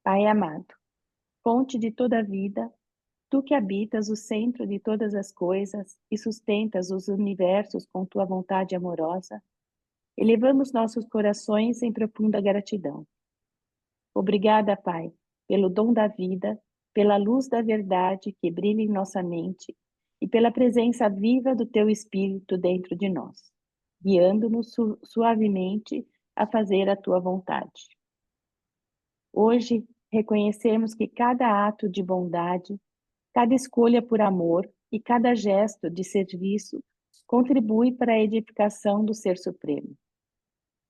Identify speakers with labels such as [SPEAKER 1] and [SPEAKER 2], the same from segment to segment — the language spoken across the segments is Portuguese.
[SPEAKER 1] Pai amado, fonte de toda a vida, tu que habitas o centro de todas as coisas e sustentas os universos com tua vontade amorosa, elevamos nossos corações em profunda gratidão. Obrigada, Pai, pelo dom da vida, pela luz da verdade que brilha em nossa mente e pela presença viva do teu Espírito dentro de nós, guiando-nos suavemente a fazer a tua vontade. Hoje, reconhecemos que cada ato de bondade, cada escolha por amor e cada gesto de serviço contribui para a edificação do Ser Supremo.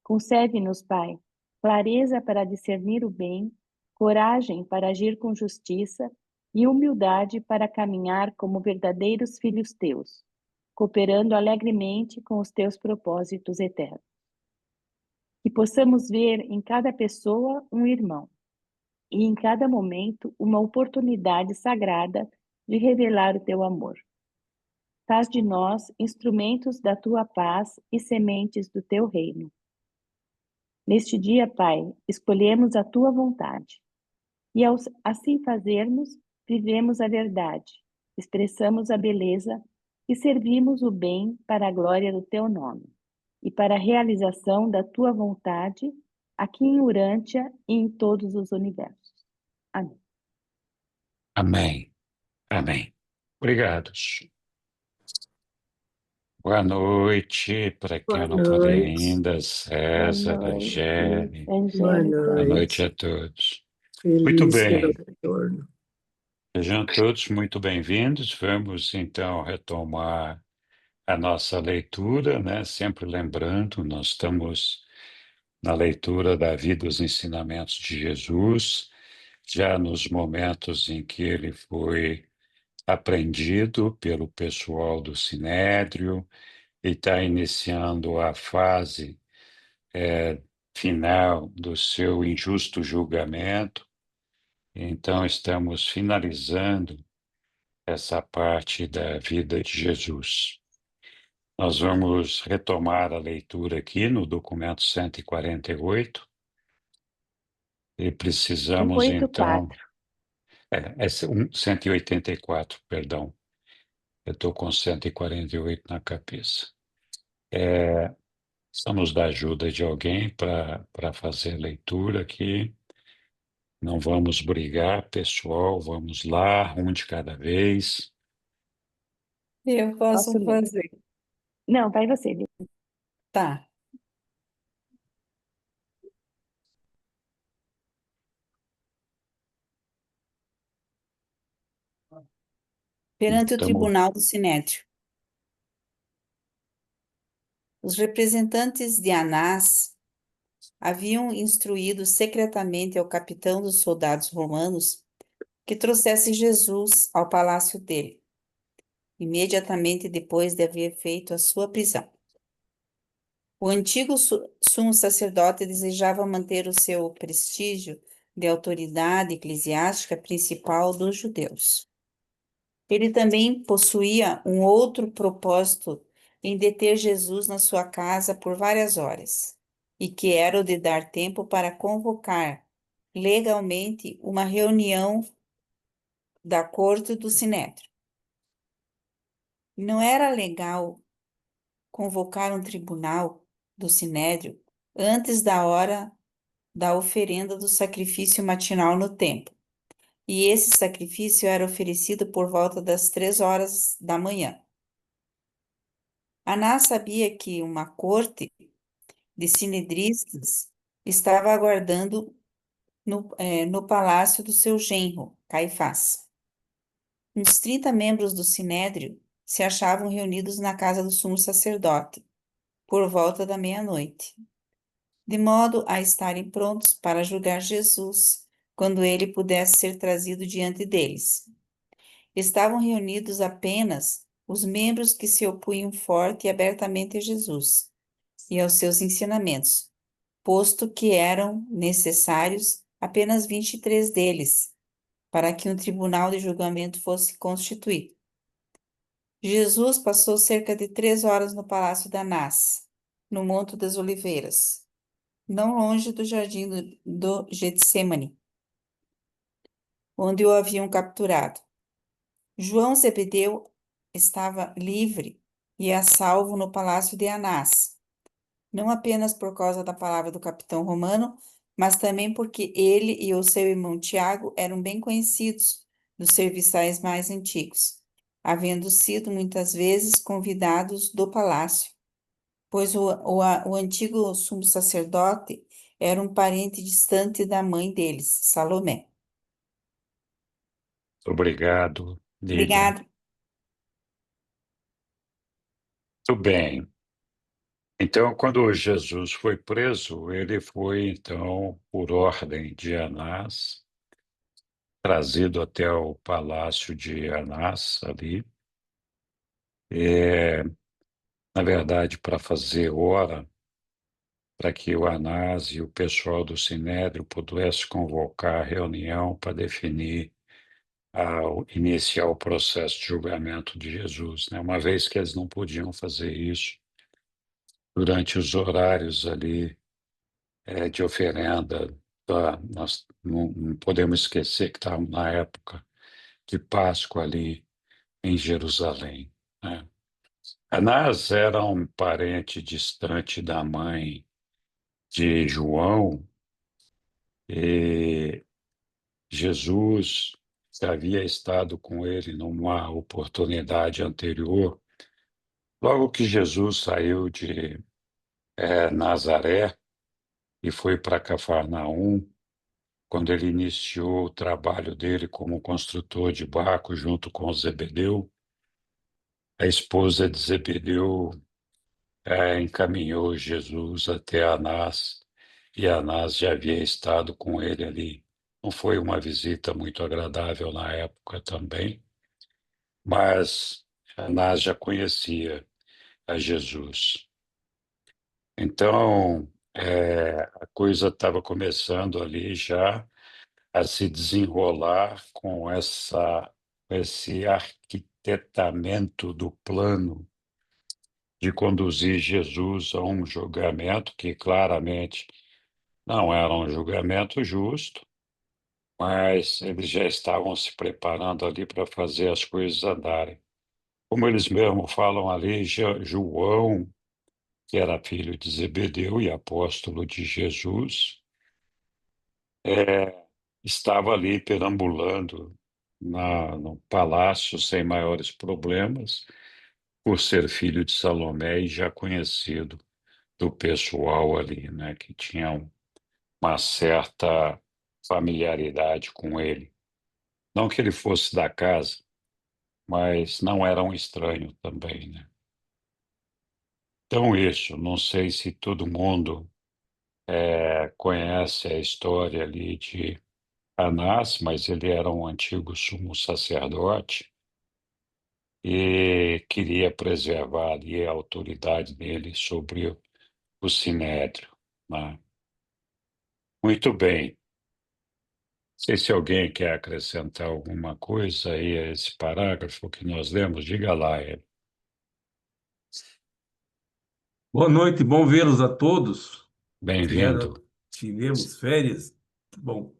[SPEAKER 1] Concede-nos, Pai, clareza para discernir o bem, coragem para agir com justiça e humildade para caminhar como verdadeiros filhos teus, cooperando alegremente com os teus propósitos eternos. Que possamos ver em cada pessoa um irmão, e em cada momento uma oportunidade sagrada de revelar o teu amor. Faz de nós instrumentos da tua paz e sementes do teu reino. Neste dia, Pai, escolhemos a tua vontade e, ao assim fazermos, vivemos a verdade, expressamos a beleza e servimos o bem para a glória do teu nome e para a realização da tua vontade aqui em Urântia e em todos os universos. Amém.
[SPEAKER 2] Amém. Amém. Obrigados. Boa noite para quem eu
[SPEAKER 3] Boa
[SPEAKER 2] não falei
[SPEAKER 3] noite.
[SPEAKER 2] ainda, César,
[SPEAKER 1] Boa noite,
[SPEAKER 2] Angélica.
[SPEAKER 3] Boa
[SPEAKER 1] Angélica.
[SPEAKER 2] Boa noite
[SPEAKER 3] noite.
[SPEAKER 2] a todos. Muito
[SPEAKER 3] Feliz
[SPEAKER 2] bem,
[SPEAKER 3] retorno.
[SPEAKER 2] sejam todos muito bem-vindos. Vamos então retomar a nossa leitura, né? Sempre lembrando, nós estamos na leitura da vida, os ensinamentos de Jesus, já nos momentos em que ele foi aprendido pelo pessoal do Sinédrio e está iniciando a fase final do seu injusto julgamento. Então, estamos finalizando essa parte da vida de Jesus. Nós vamos retomar a leitura aqui no documento 148 e precisamos, então...
[SPEAKER 1] 184.
[SPEAKER 2] É 184, perdão. Eu estou com 148 na cabeça. Precisamos da ajuda de alguém para fazer a leitura aqui. Não vamos brigar, pessoal. Vamos lá, um de cada vez.
[SPEAKER 4] Eu
[SPEAKER 1] Posso
[SPEAKER 4] posso
[SPEAKER 1] ler?
[SPEAKER 4] fazer.
[SPEAKER 1] Não, vai você, Lívia.
[SPEAKER 4] Tá. Perante o
[SPEAKER 2] Estamos...
[SPEAKER 4] tribunal do Sinédrio, os representantes de Anás haviam instruído secretamente ao capitão dos soldados romanos que trouxesse Jesus ao palácio dele, imediatamente depois de haver feito a sua prisão. O antigo sumo sacerdote desejava manter o seu prestígio de autoridade eclesiástica principal dos judeus. Ele também possuía um outro propósito em deter Jesus na sua casa por várias horas, e que era o de dar tempo para convocar legalmente uma reunião da corte do Sinédrio. Não era legal convocar um tribunal do Sinédrio antes da hora da oferenda do sacrifício matinal no templo, e esse sacrifício era oferecido por volta das 3 horas da manhã. Anás sabia que uma corte de sinedristas estava aguardando no palácio do seu genro, Caifás. Uns 30 membros do sinédrio se achavam reunidos na casa do sumo sacerdote, por volta da meia-noite, de modo a estarem prontos para julgar Jesus quando ele pudesse ser trazido diante deles. Estavam reunidos apenas os membros que se opunham forte e abertamente a Jesus e aos seus ensinamentos, posto que eram necessários apenas 23 deles, para que um tribunal de julgamento fosse constituído. Jesus passou cerca de 3 horas no palácio de Anás, no Monte das Oliveiras, não longe do jardim do Getsemane, onde o haviam capturado. João Zebedeu estava livre e a salvo no palácio de Anás, não apenas por causa da palavra do capitão romano, mas também porque ele e o seu irmão Tiago eram bem conhecidos dos serviçais mais antigos, havendo sido muitas vezes convidados do palácio, pois o antigo sumo sacerdote era um parente distante da mãe deles, Salomé.
[SPEAKER 2] Obrigado, Lília.
[SPEAKER 4] Obrigada.
[SPEAKER 2] Muito bem. Então, quando Jesus foi preso, ele foi, então, por ordem de Anás, trazido até o palácio de Anás, ali, é, na verdade, para fazer hora, para que o Anás e o pessoal do Sinédrio pudessem convocar a reunião para definir, iniciar o processo de julgamento de Jesus, né? Uma vez que eles não podiam fazer isso durante os horários ali de oferenda. Nós não podemos esquecer que estávamos na época de Páscoa ali em Jerusalém, né? Anás era um parente distante da mãe de João, e Jesus havia estado com ele numa oportunidade anterior. Logo que Jesus saiu de Nazaré e foi para Cafarnaum, quando ele iniciou o trabalho dele como construtor de barco junto com Zebedeu, a esposa de Zebedeu encaminhou Jesus até Anás, e Anás já havia estado com ele ali. Não foi uma visita muito agradável na época também, mas Anás já conhecia a Jesus. Então, a coisa estava começando ali já a se desenrolar com esse arquitetamento do plano de conduzir Jesus a um julgamento que claramente não era um julgamento justo, mas eles já estavam se preparando ali para fazer as coisas andarem. Como eles mesmos falam ali, João, que era filho de Zebedeu e apóstolo de Jesus, estava ali perambulando no palácio sem maiores problemas, por ser filho de Salomé e já conhecido do pessoal ali, né, que tinham uma certa familiaridade com ele. Não que ele fosse da casa, mas não era um estranho também, né? Então, isso, não sei se todo mundo conhece a história ali de Anás, mas ele era um antigo sumo sacerdote e queria preservar ali a autoridade dele sobre o sinédrio, né? Muito bem. Não sei se alguém quer acrescentar alguma coisa aí a esse parágrafo que nós lemos, diga lá,
[SPEAKER 3] Boa noite, bom vê-los a todos.
[SPEAKER 2] bem-vindo.
[SPEAKER 3] Tivemos férias. Bom,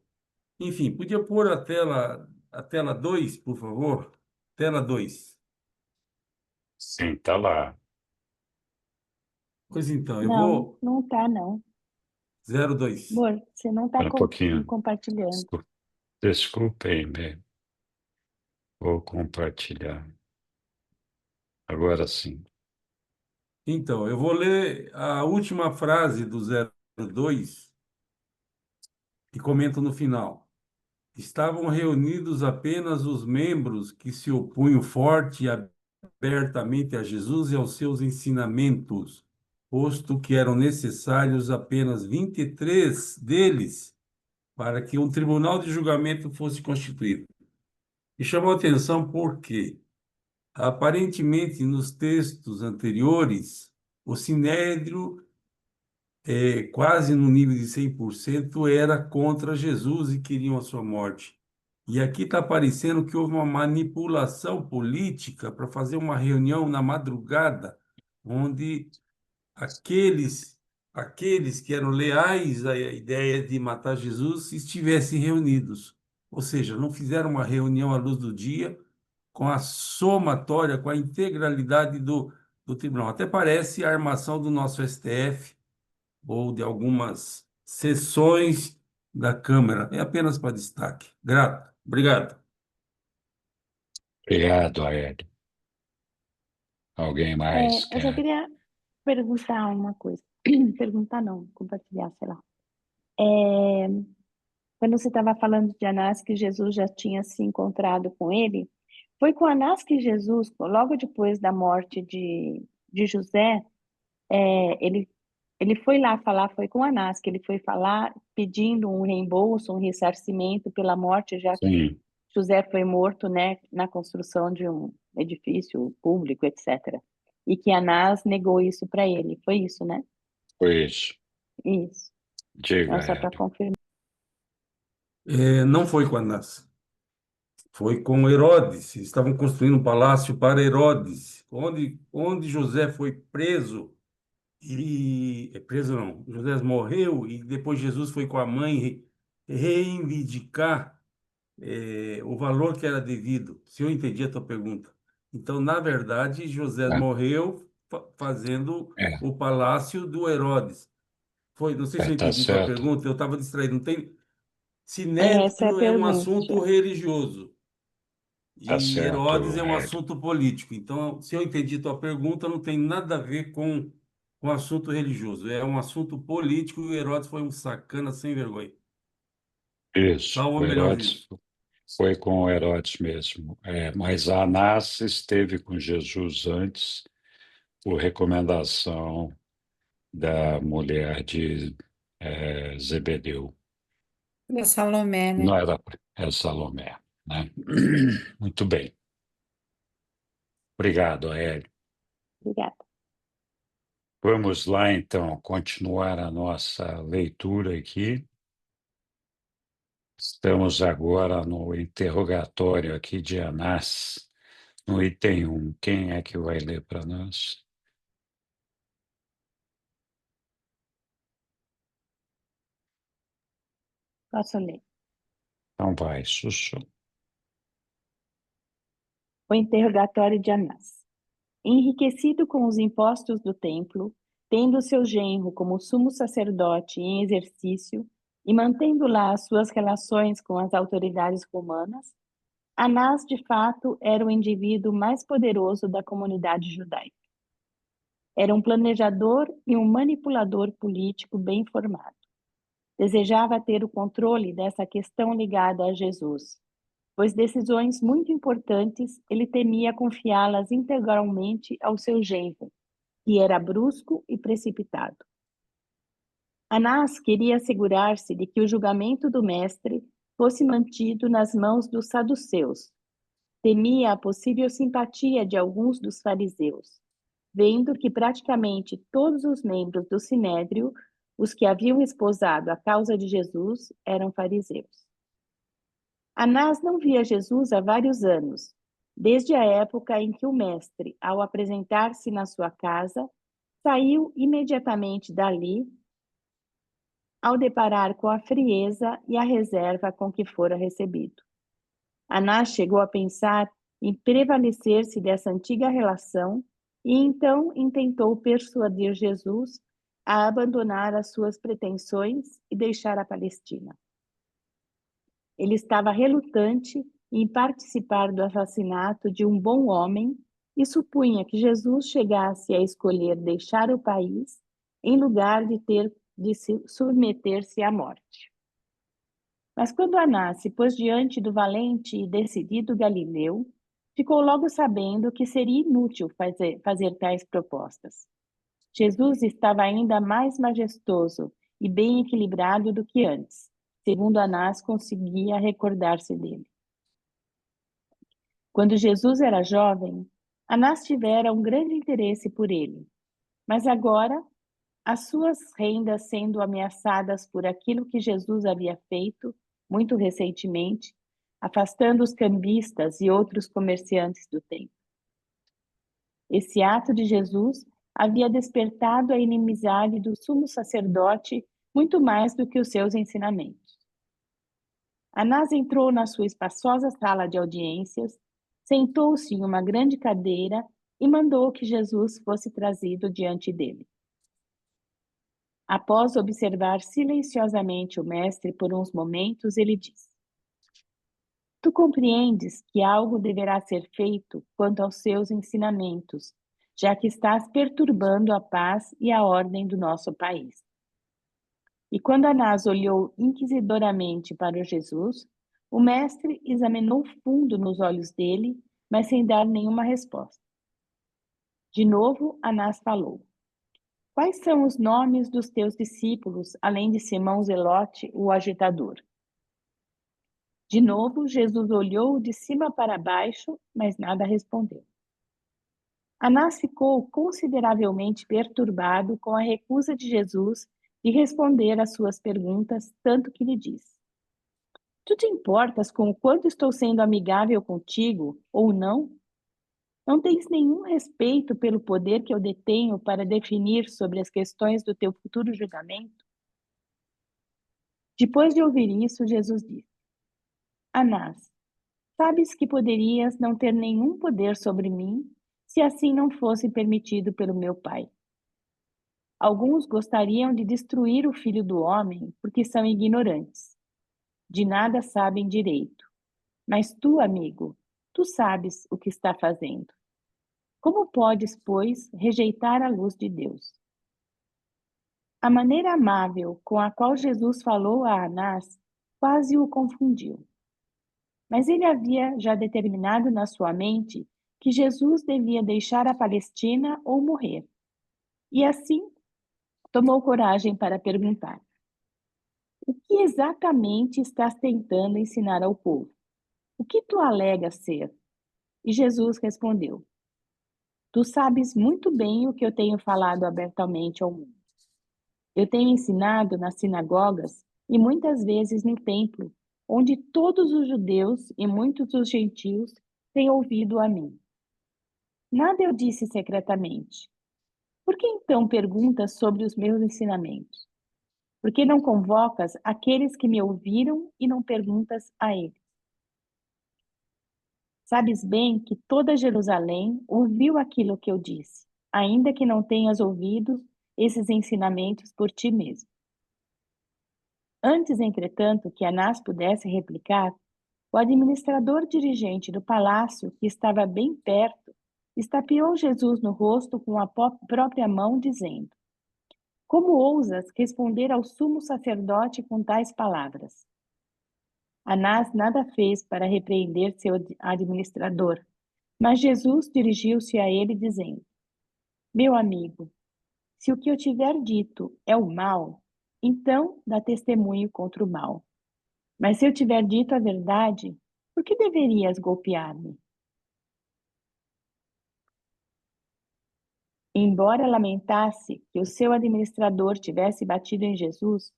[SPEAKER 3] enfim, podia pôr a tela 2, por favor? Tela 2.
[SPEAKER 2] Sim, está lá.
[SPEAKER 3] Pois então, eu
[SPEAKER 1] Não,
[SPEAKER 3] vou
[SPEAKER 1] não tá, não.
[SPEAKER 3] 02.
[SPEAKER 1] Amor, você não tá
[SPEAKER 2] Espera um pouquinho.
[SPEAKER 1] compartilhando.
[SPEAKER 2] Desculpem, vou compartilhar. Agora sim.
[SPEAKER 3] Então, eu vou ler a última frase do 02 e comento no final. Estavam reunidos apenas os membros que se opunham forte e abertamente a Jesus e aos seus ensinamentos, posto que eram necessários apenas 23 deles para que um tribunal de julgamento fosse constituído. E chamou a atenção porque, aparentemente, nos textos anteriores, o sinédrio, quase no nível de 100%, era contra Jesus e queriam a sua morte. E aqui está parecendo que houve uma manipulação política para fazer uma reunião na madrugada, onde aqueles, aqueles que eram leais à ideia de matar Jesus estivessem reunidos. Ou seja, não fizeram uma reunião à luz do dia com a somatória, com a integralidade do tribunal. Até parece a armação do nosso STF ou de algumas sessões da Câmara. É apenas para destaque. Grato. Obrigado.
[SPEAKER 2] Obrigado, Aélio. Alguém mais
[SPEAKER 1] Eu só
[SPEAKER 2] quer?
[SPEAKER 1] queria perguntar uma coisa. Perguntar não, compartilhar, sei lá. Quando você estava falando de Anás, que Jesus já tinha se encontrado com ele, foi com Anás que Jesus, logo depois da morte de José, ele, ele foi lá falar, foi com Anás que ele foi falar pedindo um reembolso, um ressarcimento pela morte, já que
[SPEAKER 2] Sim,
[SPEAKER 1] José foi morto, né, na construção de um edifício público, etc. E que Anás negou isso para ele. Foi isso, né?
[SPEAKER 2] foi isso.
[SPEAKER 1] Isso.
[SPEAKER 2] Diga,
[SPEAKER 1] Não, só para
[SPEAKER 2] Aélio.
[SPEAKER 1] confirmar.
[SPEAKER 3] Não foi com Anás, foi com Herodes. Eles estavam construindo um palácio para Herodes, onde José foi preso preso não, José morreu e depois Jesus foi com a mãe reivindicar o valor que era devido. Se eu entendi a tua pergunta. Então, na verdade, José
[SPEAKER 2] É,
[SPEAKER 3] morreu fazendo
[SPEAKER 2] é,
[SPEAKER 3] o palácio do Herodes. Foi, não sei se eu
[SPEAKER 2] tá
[SPEAKER 3] entendi tua
[SPEAKER 2] certo.
[SPEAKER 3] pergunta, eu estava distraído. Não tem,
[SPEAKER 1] Essa é a
[SPEAKER 3] Sinédrio é um
[SPEAKER 1] pergunta.
[SPEAKER 3] assunto religioso
[SPEAKER 2] Tá
[SPEAKER 3] e Herodes
[SPEAKER 2] certo,
[SPEAKER 3] é um
[SPEAKER 2] Aélio.
[SPEAKER 3] assunto político. Então, se eu entendi tua pergunta, não tem nada a ver com assunto religioso. É um assunto político e o Herodes foi um sacana sem vergonha.
[SPEAKER 2] Isso,
[SPEAKER 3] Salvo
[SPEAKER 2] o
[SPEAKER 3] o melhor juízo.
[SPEAKER 2] Herodes foi com o Herodes mesmo. Mas Anás esteve com Jesus antes, por recomendação da mulher de Zebedeu.
[SPEAKER 4] Da Salomé,
[SPEAKER 2] Não
[SPEAKER 4] né?
[SPEAKER 2] era Salomé, né? Muito bem. Obrigado, Aélio.
[SPEAKER 1] Obrigada.
[SPEAKER 2] Vamos lá, então, continuar a nossa leitura aqui. Estamos agora no interrogatório aqui de Anás, no item 1. Quem é que vai ler para nós?
[SPEAKER 1] Posso ler.
[SPEAKER 2] Então vai, Sussu.
[SPEAKER 1] O interrogatório de Anás. Enriquecido com os impostos do templo, tendo seu genro como sumo sacerdote em exercício e mantendo lá as suas relações com as autoridades romanas, Anás, de fato, era o indivíduo mais poderoso da comunidade judaica. Era um planejador e um manipulador político bem formado. Desejava ter o controle dessa questão ligada a Jesus, pois decisões muito importantes ele temia confiá-las integralmente ao seu genro, que era brusco e precipitado. Anás queria assegurar-se de que o julgamento do mestre fosse mantido nas mãos dos saduceus. Temia a possível simpatia de alguns dos fariseus, vendo que praticamente todos os membros do Sinédrio, os que haviam esposado a causa de Jesus, eram fariseus. Anás não via Jesus há vários anos, desde a época em que o mestre, ao apresentar-se na sua casa, saiu imediatamente dali ao deparar com a frieza e a reserva com que fora recebido. Anás chegou a pensar em prevalecer-se dessa antiga relação e então intentou persuadir Jesus a abandonar as suas pretensões e deixar a Palestina. Ele estava relutante em participar do assassinato de um bom homem e supunha que Jesus chegasse a escolher deixar o país em lugar de ter de submeter-se à morte. Mas quando Anás se pôs diante do valente e decidido Galileu, ficou logo sabendo que seria inútil fazer tais propostas. Jesus estava ainda mais majestoso e bem equilibrado do que antes, segundo Anás conseguia recordar-se dele. Quando Jesus era jovem, Anás tivera um grande interesse por ele, mas agora, as suas rendas sendo ameaçadas por aquilo que Jesus havia feito muito recentemente, afastando os cambistas e outros comerciantes do templo. Esse ato de Jesus havia despertado a inimizade do sumo sacerdote muito mais do que os seus ensinamentos. Anás entrou na sua espaçosa sala de audiências, sentou-se em uma grande cadeira e mandou que Jesus fosse trazido diante dele. Após observar silenciosamente o mestre por uns momentos, ele disse: Tu compreendes que algo deverá ser feito quanto aos seus ensinamentos, já que estás perturbando a paz e a ordem do nosso país. E quando Anás olhou inquisidoramente para Jesus, o mestre examinou fundo nos olhos dele, mas sem dar nenhuma resposta. De novo, Anás falou: Quais são os nomes dos teus discípulos, além de Simão Zelote, o agitador? De novo, Jesus olhou de cima para baixo, mas nada respondeu. Anás ficou consideravelmente perturbado com a recusa de Jesus de responder às suas perguntas, tanto que lhe disse: Tu te importas com o quanto estou sendo amigável contigo, ou não? Não tens nenhum respeito pelo poder que eu detenho para definir sobre as questões do teu futuro julgamento? Depois de ouvir isso, Jesus disse: Anás, sabes que poderias não ter nenhum poder sobre mim se assim não fosse permitido pelo meu Pai. Alguns gostariam de destruir o Filho do Homem porque são ignorantes. De nada sabem direito. Mas tu, amigo, tu sabes o que está fazendo. Como podes, pois, rejeitar a luz de Deus? A maneira amável com a qual Jesus falou a Anás quase o confundiu. Mas ele havia já determinado na sua mente que Jesus devia deixar a Palestina ou morrer. E assim, tomou coragem para perguntar: O que exatamente estás tentando ensinar ao povo? O que tu alegas ser? E Jesus respondeu: Tu sabes muito bem o que eu tenho falado abertamente ao mundo. Eu tenho ensinado nas sinagogas e muitas vezes no templo, onde todos os judeus e muitos dos gentios têm ouvido a mim. Nada eu disse secretamente. Por que então perguntas sobre os meus ensinamentos? Por que não convocas aqueles que me ouviram e não perguntas a eles? Sabes bem que toda Jerusalém ouviu aquilo que eu disse, ainda que não tenhas ouvido esses ensinamentos por ti mesmo. Antes, entretanto, que Anás pudesse replicar, o administrador dirigente do palácio, que estava bem perto, estapeou Jesus no rosto com a própria mão, dizendo: Como ousas responder ao sumo sacerdote com tais palavras? Anás nada fez para repreender seu administrador, mas Jesus dirigiu-se a ele dizendo: Meu amigo, se o que eu tiver dito é o mal, então dá testemunho contra o mal. Mas se eu tiver dito a verdade, por que deverias golpear-me? Embora lamentasse que o seu administrador tivesse batido em Jesus,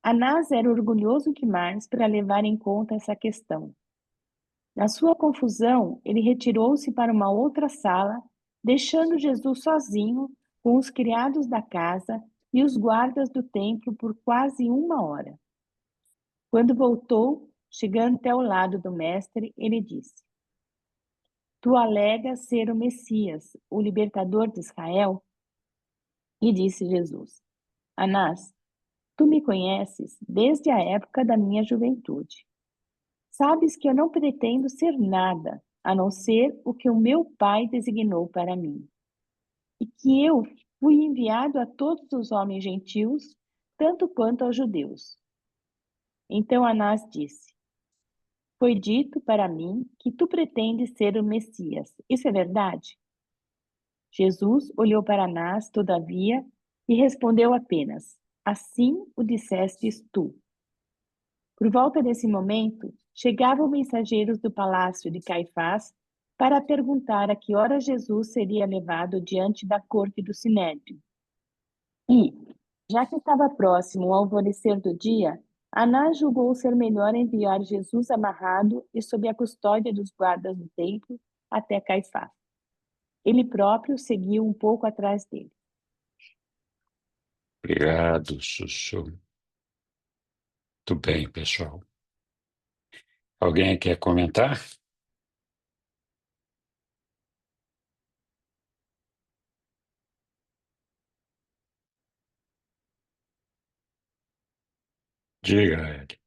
[SPEAKER 1] Anás era orgulhoso demais para levar em conta essa questão. Na sua confusão, ele retirou-se para uma outra sala, deixando Jesus sozinho com os criados da casa e os guardas do templo por quase 1 hora. Quando voltou, chegando até o lado do mestre, ele disse: Tu alegas ser o Messias, o libertador de Israel? E disse Jesus: Anás, tu me conheces desde a época da minha juventude. Sabes que eu não pretendo ser nada, a não ser o que o meu Pai designou para mim. E que eu fui enviado a todos os homens gentios, tanto quanto aos judeus. Então Anás disse: Foi dito para mim que tu pretendes ser o Messias. Isso é verdade? Jesus olhou para Anás, todavia, e respondeu apenas: Assim o dissestes tu. Por volta desse momento, chegavam mensageiros do palácio de Caifás para perguntar a que hora Jesus seria levado diante da corte do Sinédrio. E, já que estava próximo ao alvorecer do dia, Anás julgou ser melhor enviar Jesus amarrado e sob a custódia dos guardas do templo até Caifás. Ele próprio seguiu um pouco atrás dele.
[SPEAKER 2] Obrigado, Sussu. Muito bem, pessoal. Alguém quer comentar? Diga, Ed.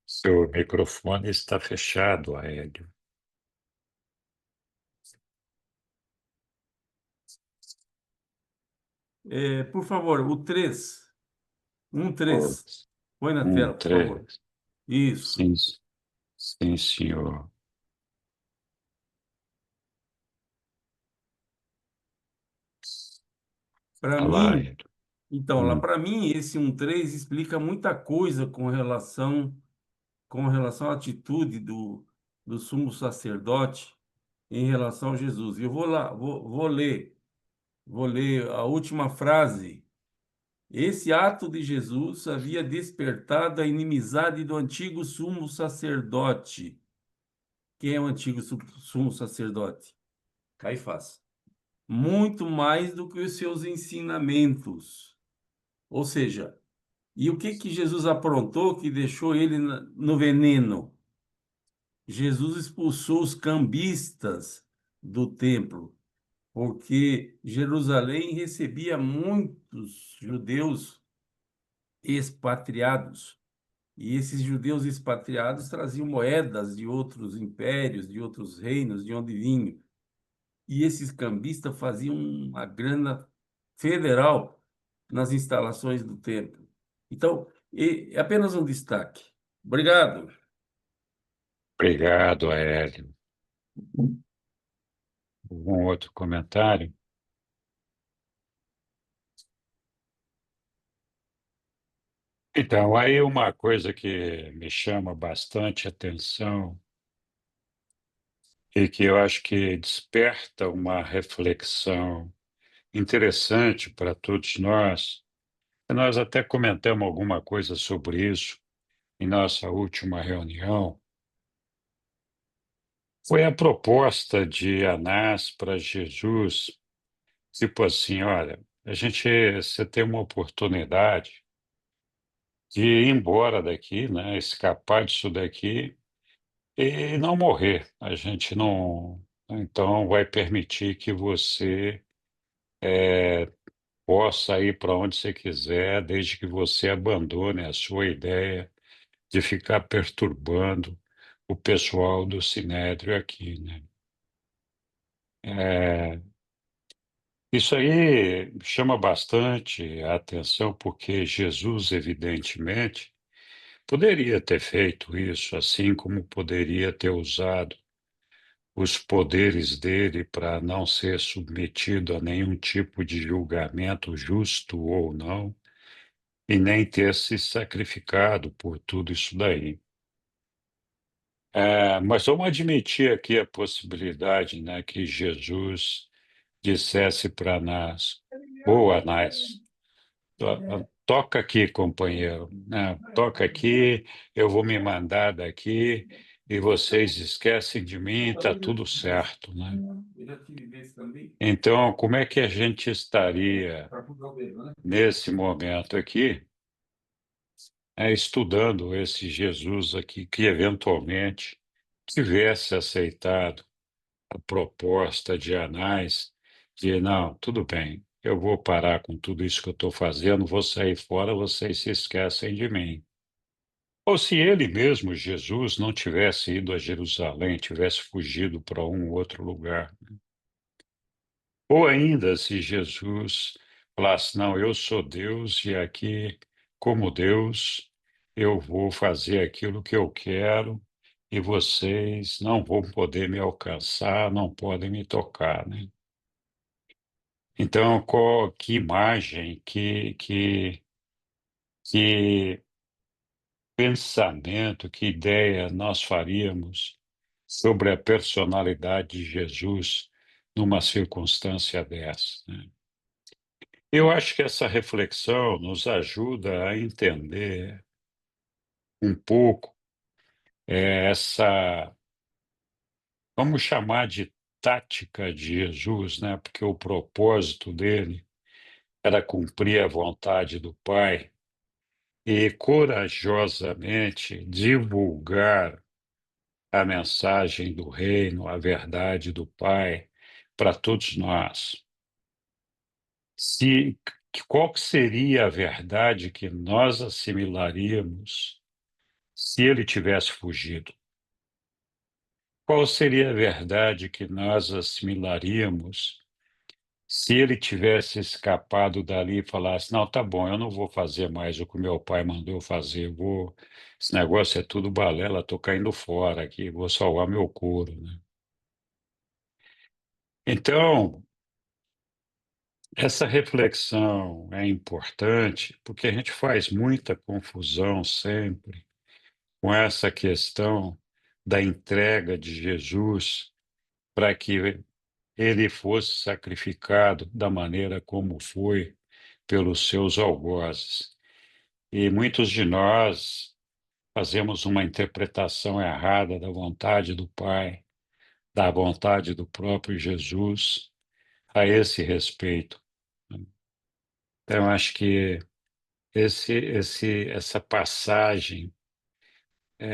[SPEAKER 2] Seu microfone está fechado, Aélio.
[SPEAKER 3] Por favor, o 3. 1, 3. Põe na tela, por favor.
[SPEAKER 2] 3.
[SPEAKER 3] Isso.
[SPEAKER 2] Sim, sim, senhor.
[SPEAKER 3] Para
[SPEAKER 2] Olá,
[SPEAKER 3] mim,
[SPEAKER 2] Aélio.
[SPEAKER 3] então, lá
[SPEAKER 2] Hum,
[SPEAKER 3] para mim, esse 1, 3 explica muita coisa com relação à atitude do sumo sacerdote em relação a Jesus. E eu vou lá, vou ler a última frase. Esse ato de Jesus havia despertado a inimizade do antigo sumo sacerdote. Quem é o antigo sumo sacerdote? Caifás. Muito mais do que os seus ensinamentos. Ou seja, e o que Jesus aprontou que deixou ele no veneno? Jesus expulsou os cambistas do templo, porque Jerusalém recebia muitos judeus expatriados. E esses judeus expatriados traziam moedas de outros impérios, de outros reinos, de onde vinham. E esses cambistas faziam uma grana federal nas instalações do templo. Então, é apenas um destaque. Obrigado.
[SPEAKER 2] Obrigado, Aélio. Algum outro comentário? Então, aí uma coisa que me chama bastante atenção e que eu acho que desperta uma reflexão interessante para todos nós. Nós até comentamos alguma coisa sobre isso em nossa última reunião. Foi a proposta de Anás para Jesus, tipo assim, olha, você tem uma oportunidade de ir embora daqui, né, escapar disso daqui e não morrer. A gente não, então vai permitir que você possa ir para onde você quiser, desde que você abandone a sua ideia de ficar perturbando o pessoal do Sinédrio aqui, né? É, isso aí chama bastante a atenção, porque Jesus, evidentemente, poderia ter feito isso, assim como poderia ter usado os poderes dele para não ser submetido a nenhum tipo de julgamento, justo ou não, e nem ter se sacrificado por tudo isso daí. Mas vamos admitir aqui a possibilidade, né, que Jesus dissesse para Anás, ou Anás, toca aqui, companheiro, né, toca aqui, eu vou me mandar daqui e vocês esquecem de mim, está tudo certo, né?
[SPEAKER 3] Eu já tive desse também.
[SPEAKER 2] Então, como é que a gente estaria
[SPEAKER 3] Para comprar o dedo, né?
[SPEAKER 2] nesse momento aqui, estudando esse Jesus aqui que eventualmente tivesse aceitado a proposta de Anás de, não, tudo bem, eu vou parar com tudo isso que eu estou fazendo, vou sair fora, vocês se esquecem de mim. Ou se ele mesmo, Jesus, não tivesse ido a Jerusalém, tivesse fugido para um outro lugar. Ou ainda, se Jesus falasse, não, eu sou Deus e aqui, como Deus, eu vou fazer aquilo que eu quero e vocês não vão poder me alcançar, não podem me tocar, né? Então, que imagem, que pensamento, que ideia nós faríamos sobre a personalidade de Jesus numa circunstância dessa, né? Eu acho que essa reflexão nos ajuda a entender um pouco essa, vamos chamar de tática de Jesus, né? Porque o propósito dele era cumprir a vontade do Pai e corajosamente divulgar a mensagem do reino, a verdade do Pai para todos nós. Se, qual que seria a verdade que nós assimilaríamos se ele tivesse fugido? Qual seria a verdade que nós assimilaríamos se ele tivesse escapado dali e falasse: não, tá bom, eu não vou fazer mais o que o meu pai mandou fazer, esse negócio é tudo balela, estou caindo fora aqui, vou salvar meu couro, né? Então, essa reflexão é importante porque a gente faz muita confusão sempre com essa questão da entrega de Jesus para que ele fosse sacrificado da maneira como foi pelos seus algozes. E muitos de nós fazemos uma interpretação errada da vontade do Pai, da vontade do próprio Jesus a esse respeito. Então, acho que essa passagem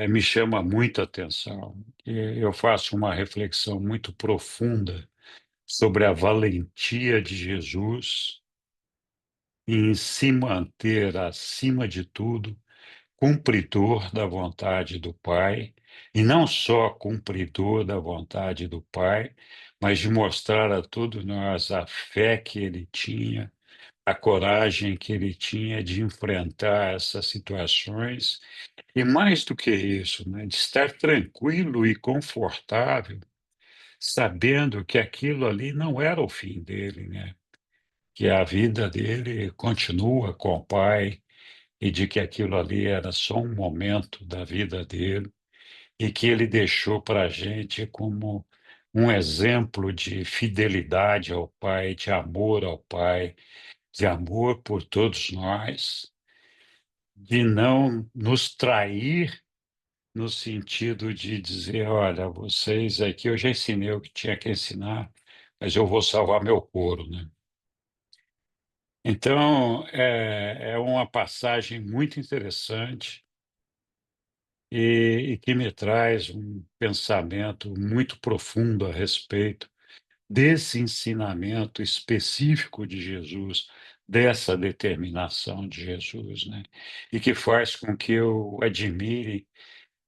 [SPEAKER 2] me chama muito a atenção. E eu faço uma reflexão muito profunda sobre a valentia de Jesus em se manter, acima de tudo, cumpridor da vontade do Pai, e não só cumpridor da vontade do Pai, mas de mostrar a todos nós a fé que ele tinha, a coragem que ele tinha de enfrentar essas situações, e mais do que isso, né, de estar tranquilo e confortável, sabendo que aquilo ali não era o fim dele, né? Que a vida dele continua com o Pai e de que aquilo ali era só um momento da vida dele e que ele deixou para a gente como um exemplo de fidelidade ao Pai, de amor ao Pai, de amor por todos nós, de não nos trair no sentido de dizer, olha, vocês aqui eu já ensinei o que tinha que ensinar, mas eu vou salvar meu couro, né? Então, é uma passagem muito interessante e que me traz um pensamento muito profundo a respeito desse ensinamento específico de Jesus, dessa determinação de Jesus, né? E que faz com que eu admire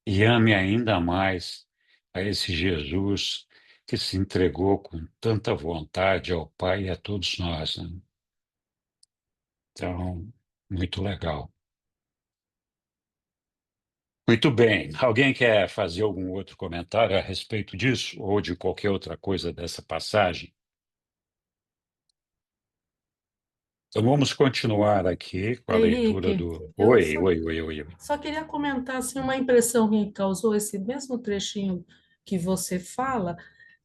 [SPEAKER 2] e ame ainda mais a esse Jesus que se entregou com tanta vontade ao Pai e a todos nós, né? Então, muito legal. Muito bem. Alguém quer fazer algum outro comentário a respeito disso ou de qualquer outra coisa dessa passagem? Então vamos continuar aqui com a leitura
[SPEAKER 5] Henrique,
[SPEAKER 2] do.
[SPEAKER 5] eu
[SPEAKER 2] Oi,
[SPEAKER 5] só,
[SPEAKER 2] oi, oi, oi.
[SPEAKER 5] só queria comentar assim, uma impressão que me causou esse mesmo trechinho que você fala,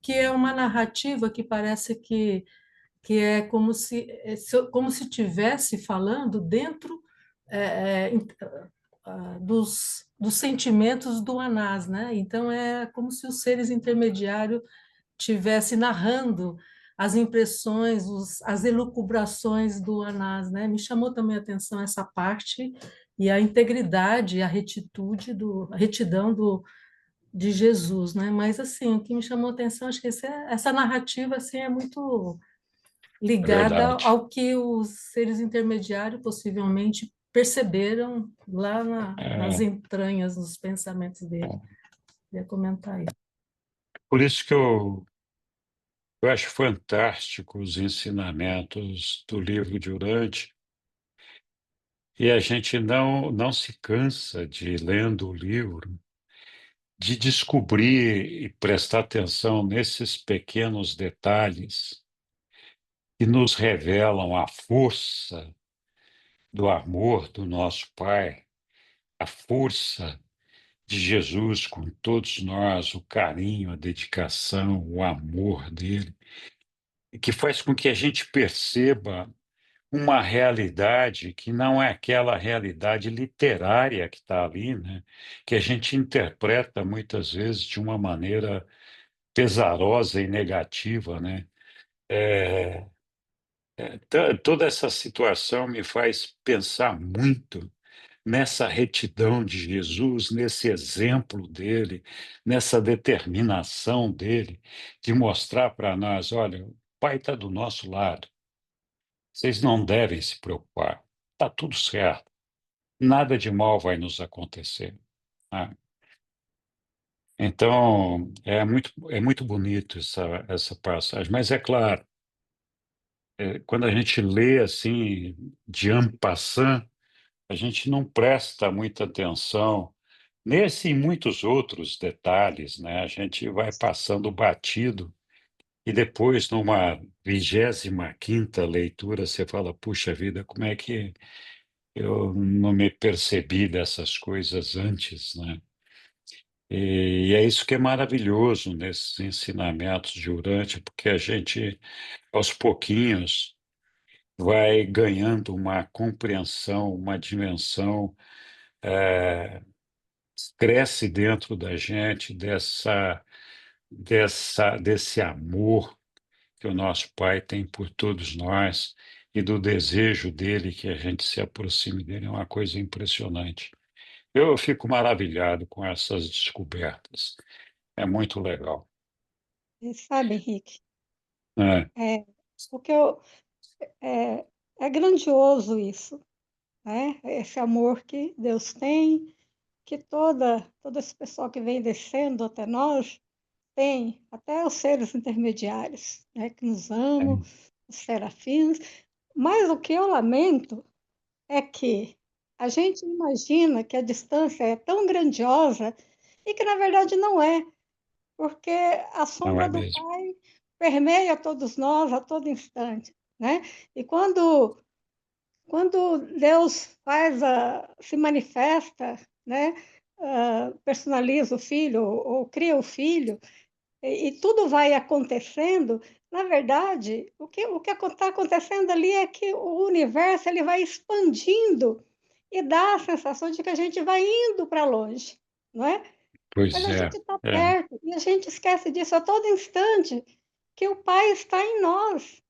[SPEAKER 5] que é uma narrativa que parece que é como se tivesse falando dentro dos sentimentos do Anás, né? Então é como se os seres intermediários tivesse narrando as impressões, as elucubrações do Anás, né? Me chamou também a atenção essa parte e a integridade, a retidão de Jesus, né? Mas assim, o que me chamou a atenção, acho que essa narrativa assim é muito
[SPEAKER 2] É
[SPEAKER 5] ligada
[SPEAKER 2] verdade.
[SPEAKER 5] ao que os seres intermediários possivelmente perceberam lá nas
[SPEAKER 2] É,
[SPEAKER 5] entranhas, nos pensamentos dele.
[SPEAKER 2] é.
[SPEAKER 5] Queria comentar isso.
[SPEAKER 2] Por isso que eu acho fantástico os ensinamentos do livro de Urante, e a gente não se cansa de, lendo o livro, de descobrir e prestar atenção nesses pequenos detalhes que nos revelam a força do amor do nosso Pai, a força de Jesus com todos nós, o carinho, a dedicação, o amor dele, que faz com que a gente perceba uma realidade que não é aquela realidade literária que está ali, né? Que a gente interpreta muitas vezes de uma maneira pesarosa e negativa, né? É, toda essa situação me faz pensar muito nessa retidão de Jesus, nesse exemplo dele, nessa determinação dele de mostrar para nós: olha, o Pai está do nosso lado, vocês não devem se preocupar, está tudo certo, nada de mal vai nos acontecer. Né? Então, é muito bonito essa passagem, mas é claro, quando a gente lê assim, de en passant, a gente não presta muita atenção nesse e muitos outros detalhes, né? A gente vai passando batido e depois, numa 25ª leitura, você fala: puxa vida, como é que eu não me percebi dessas coisas antes, né? E é isso que é maravilhoso nesses ensinamentos de Urântia, porque a gente, aos pouquinhos, vai ganhando uma compreensão, uma dimensão, cresce dentro da gente desse amor que o nosso Pai tem por todos nós e do desejo dele que a gente se aproxime dele. É uma coisa impressionante. Eu fico maravilhado com essas descobertas. É muito legal.
[SPEAKER 6] E sabe, Henrique,
[SPEAKER 2] É,
[SPEAKER 6] é, o que é, é grandioso isso, né? Esse amor que Deus tem, que todo esse pessoal que vem descendo até nós tem, até os seres intermediários, né, que nos amam,
[SPEAKER 2] é,
[SPEAKER 6] os serafins. Mas o que eu lamento é que a gente imagina que a distância é tão grandiosa e que, na verdade, não é, porque a
[SPEAKER 2] não
[SPEAKER 6] sombra
[SPEAKER 2] é
[SPEAKER 6] do
[SPEAKER 2] mesmo?
[SPEAKER 6] Pai permeia todos nós a todo instante, né? E quando Deus se manifesta, né? Personaliza o filho ou cria o filho e tudo vai acontecendo, na verdade, o que está acontecendo ali é que o universo ele vai expandindo e dá a sensação de que a gente vai indo para longe, não é? Mas
[SPEAKER 2] Pois
[SPEAKER 6] a
[SPEAKER 2] é,
[SPEAKER 6] gente está
[SPEAKER 2] é,
[SPEAKER 6] perto e a gente esquece disso a todo instante, que o Pai está em nós,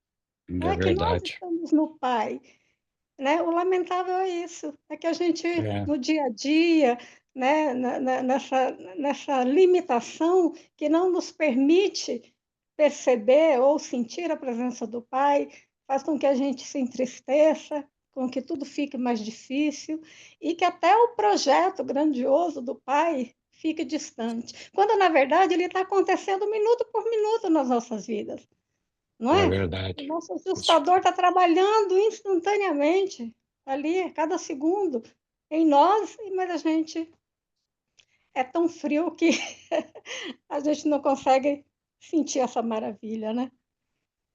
[SPEAKER 6] não
[SPEAKER 2] é
[SPEAKER 6] é que nós
[SPEAKER 2] verdade.
[SPEAKER 6] estamos no Pai, né? O lamentável é isso, é que a gente,
[SPEAKER 2] É,
[SPEAKER 6] no dia a dia, né, nessa limitação que não nos permite perceber ou sentir a presença do Pai, faz com que a gente se entristeça, com que tudo fique mais difícil e que até o projeto grandioso do Pai fique distante, quando na verdade ele está acontecendo minuto por minuto nas nossas vidas, não
[SPEAKER 2] é
[SPEAKER 6] é? O
[SPEAKER 2] verdade.
[SPEAKER 6] nosso
[SPEAKER 2] Isso
[SPEAKER 6] ajustador está trabalhando instantaneamente, ali, a cada segundo, em nós, mas a gente é tão frio que a gente não consegue sentir essa maravilha, né?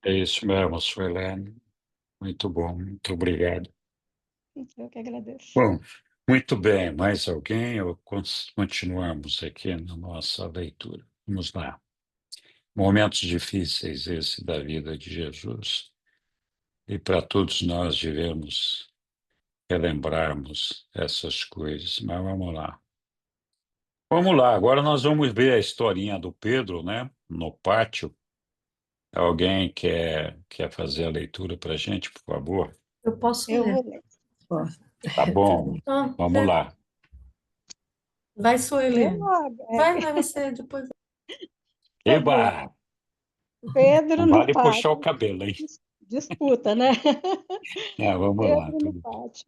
[SPEAKER 2] é isso mesmo, Suelene. Muito bom, muito obrigado.
[SPEAKER 6] Eu que agradeço.
[SPEAKER 2] Bom, muito bem. Mais alguém? Ou continuamos aqui na nossa leitura? Vamos lá. Momentos difíceis esse da vida de Jesus. E para todos nós devemos relembrarmos essas coisas. Mas vamos lá. Vamos lá, agora nós vamos ver a historinha do Pedro, né? No pátio. Alguém quer fazer a leitura para a gente, por favor?
[SPEAKER 5] Eu posso
[SPEAKER 6] Eu
[SPEAKER 5] ler.
[SPEAKER 6] vou ler.
[SPEAKER 5] Ó,
[SPEAKER 2] Tá bom,
[SPEAKER 5] então,
[SPEAKER 2] vamos lá.
[SPEAKER 5] vai,
[SPEAKER 6] Eu,
[SPEAKER 5] Sueli. Vai você depois.
[SPEAKER 6] vamos lá.
[SPEAKER 2] Eba!
[SPEAKER 6] Pedro
[SPEAKER 2] Não
[SPEAKER 6] no
[SPEAKER 2] vale puxar o
[SPEAKER 6] pátio.
[SPEAKER 2] cabelo, hein?
[SPEAKER 6] Disputa, né?
[SPEAKER 2] Vamos lá,
[SPEAKER 6] Pedro no
[SPEAKER 2] tudo.
[SPEAKER 6] pátio.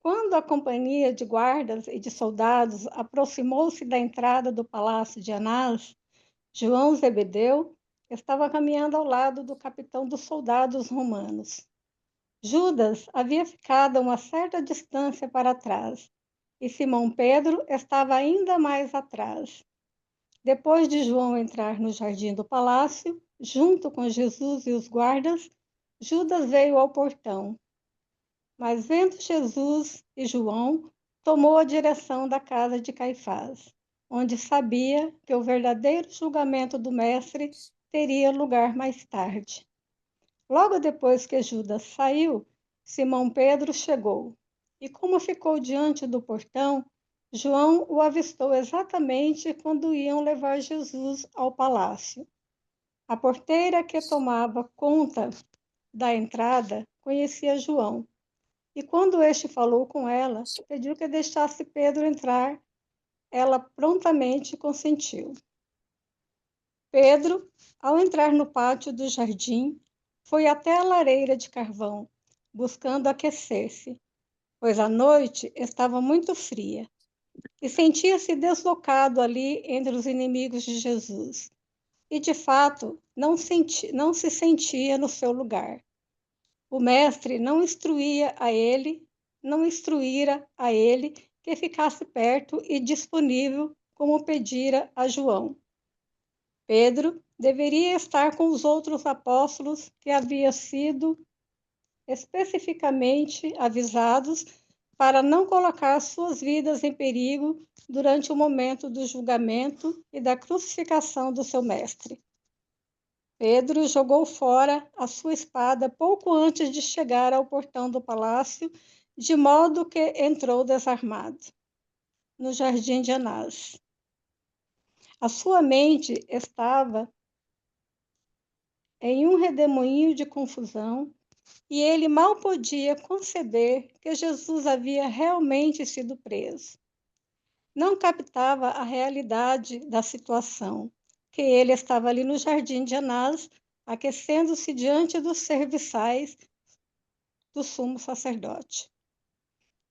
[SPEAKER 6] Quando a companhia de guardas e de soldados aproximou-se da entrada do palácio de Anás, João Zebedeu estava caminhando ao lado do capitão dos soldados romanos. Judas havia ficado a uma certa distância para trás, e Simão Pedro estava ainda mais atrás. Depois de João entrar no jardim do palácio, junto com Jesus e os guardas, Judas veio ao portão. Mas vendo Jesus e João, tomou a direção da casa de Caifás, onde sabia que o verdadeiro julgamento do mestre teria lugar mais tarde. Logo depois que Judas saiu, Simão Pedro chegou. E como ficou diante do portão, João o avistou exatamente quando iam levar Jesus ao palácio. A porteira que tomava conta da entrada conhecia João. E quando este falou com ela, pediu que deixasse Pedro entrar. Ela prontamente consentiu. Pedro, ao entrar no pátio do jardim, foi até a lareira de carvão, buscando aquecer-se, pois a noite estava muito fria, e sentia-se deslocado ali entre os inimigos de Jesus. E, de fato, não se sentia no seu lugar. O mestre não instruíra a ele que ficasse perto e disponível, como pedira a João. Pedro deveria estar com os outros apóstolos que haviam sido especificamente avisados para não colocar suas vidas em perigo durante o momento do julgamento e da crucificação do seu mestre. Pedro jogou fora a sua espada pouco antes de chegar ao portão do palácio, de modo que entrou desarmado no jardim de Anás. A sua mente estava em um redemoinho de confusão, e ele mal podia conceber que Jesus havia realmente sido preso. Não captava a realidade da situação, que ele estava ali no jardim de Anás, aquecendo-se diante dos serviçais do sumo sacerdote.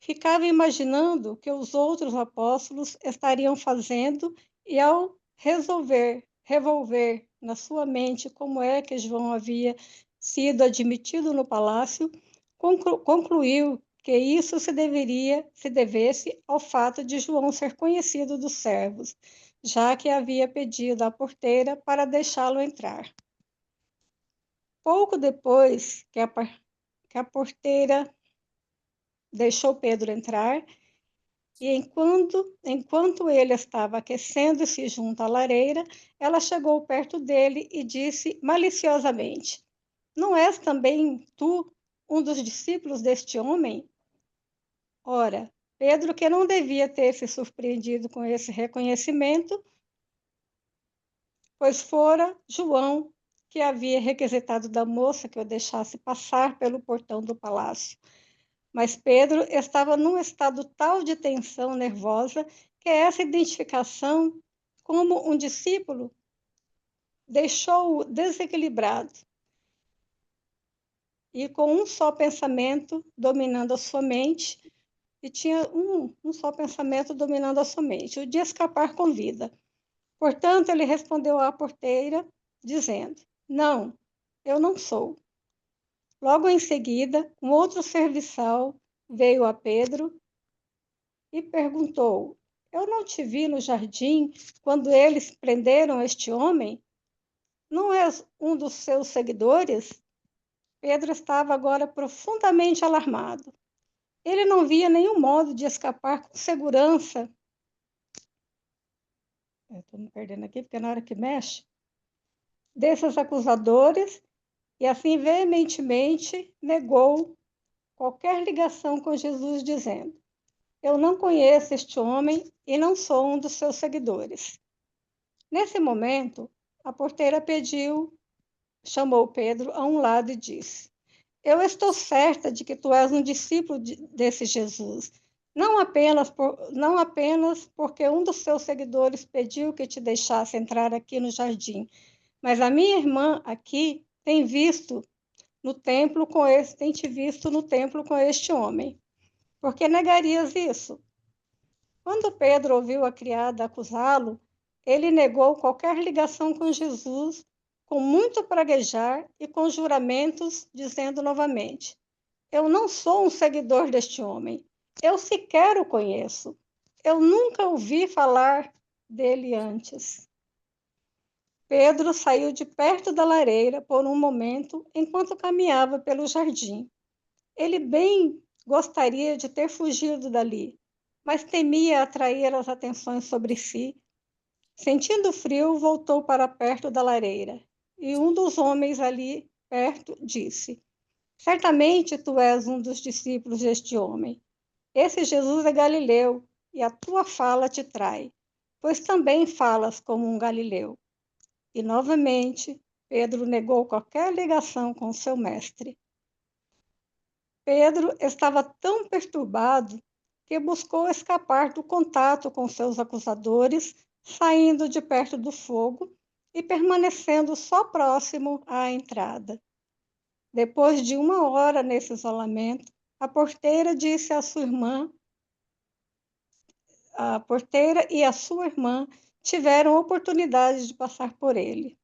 [SPEAKER 6] Ficava imaginando o que os outros apóstolos estariam fazendo e, ao revolver na sua mente como é que João havia sido admitido no palácio, concluiu que isso se devesse ao fato de João ser conhecido dos servos, já que havia pedido à porteira para deixá-lo entrar. Pouco depois que a porteira deixou Pedro entrar, e enquanto ele estava aquecendo-se junto à lareira, ela chegou perto dele e disse maliciosamente: Não és também tu um dos discípulos deste homem? Ora, Pedro, que não devia ter se surpreendido com esse reconhecimento, pois fora João que havia requisitado da moça que o deixasse passar pelo portão do palácio. Mas Pedro estava num estado tal de tensão nervosa que essa identificação como um discípulo deixou-o desequilibrado e com um só pensamento dominando a sua mente, e tinha um só pensamento dominando a sua mente, o de escapar com vida. Portanto, ele respondeu à porteira, dizendo: Não, eu não sou. Logo em seguida, um outro serviçal veio a Pedro e perguntou: Eu não te vi no jardim quando eles prenderam este homem? Não és um dos seus seguidores? Pedro estava agora profundamente alarmado. Ele não via nenhum modo de escapar com segurança. Estou me perdendo aqui, porque na hora que mexe, desses acusadores, e assim veementemente negou qualquer ligação com Jesus, dizendo: Eu não conheço este homem e não sou um dos seus seguidores. Nesse momento, a porteira chamou Pedro a um lado e disse: Eu estou certa de que tu és um discípulo desse Jesus, não apenas porque um dos seus seguidores pediu que te deixasse entrar aqui no jardim, mas a minha irmã aqui tem te visto no templo com este homem. Por que negarias isso? Quando Pedro ouviu a criada acusá-lo, ele negou qualquer ligação com Jesus, com muito praguejar e com juramentos, dizendo novamente: Eu não sou um seguidor deste homem. Eu sequer o conheço. Eu nunca ouvi falar dele antes. Pedro saiu de perto da lareira por um momento enquanto caminhava pelo jardim. Ele bem gostaria de ter fugido dali, mas temia atrair as atenções sobre si. Sentindo frio, voltou para perto da lareira e um dos homens ali perto disse: Certamente tu és um dos discípulos deste homem. Esse Jesus é galileu, e a tua fala te trai, pois também falas como um galileu. E novamente Pedro negou qualquer ligação com seu mestre. Pedro estava tão perturbado que buscou escapar do contato com seus acusadores, saindo de perto do fogo e permanecendo só próximo à entrada. Depois de 1 hora nesse isolamento, a porteira disse à sua irmã, a porteira e a sua irmã tiveram oportunidade de passar por ele.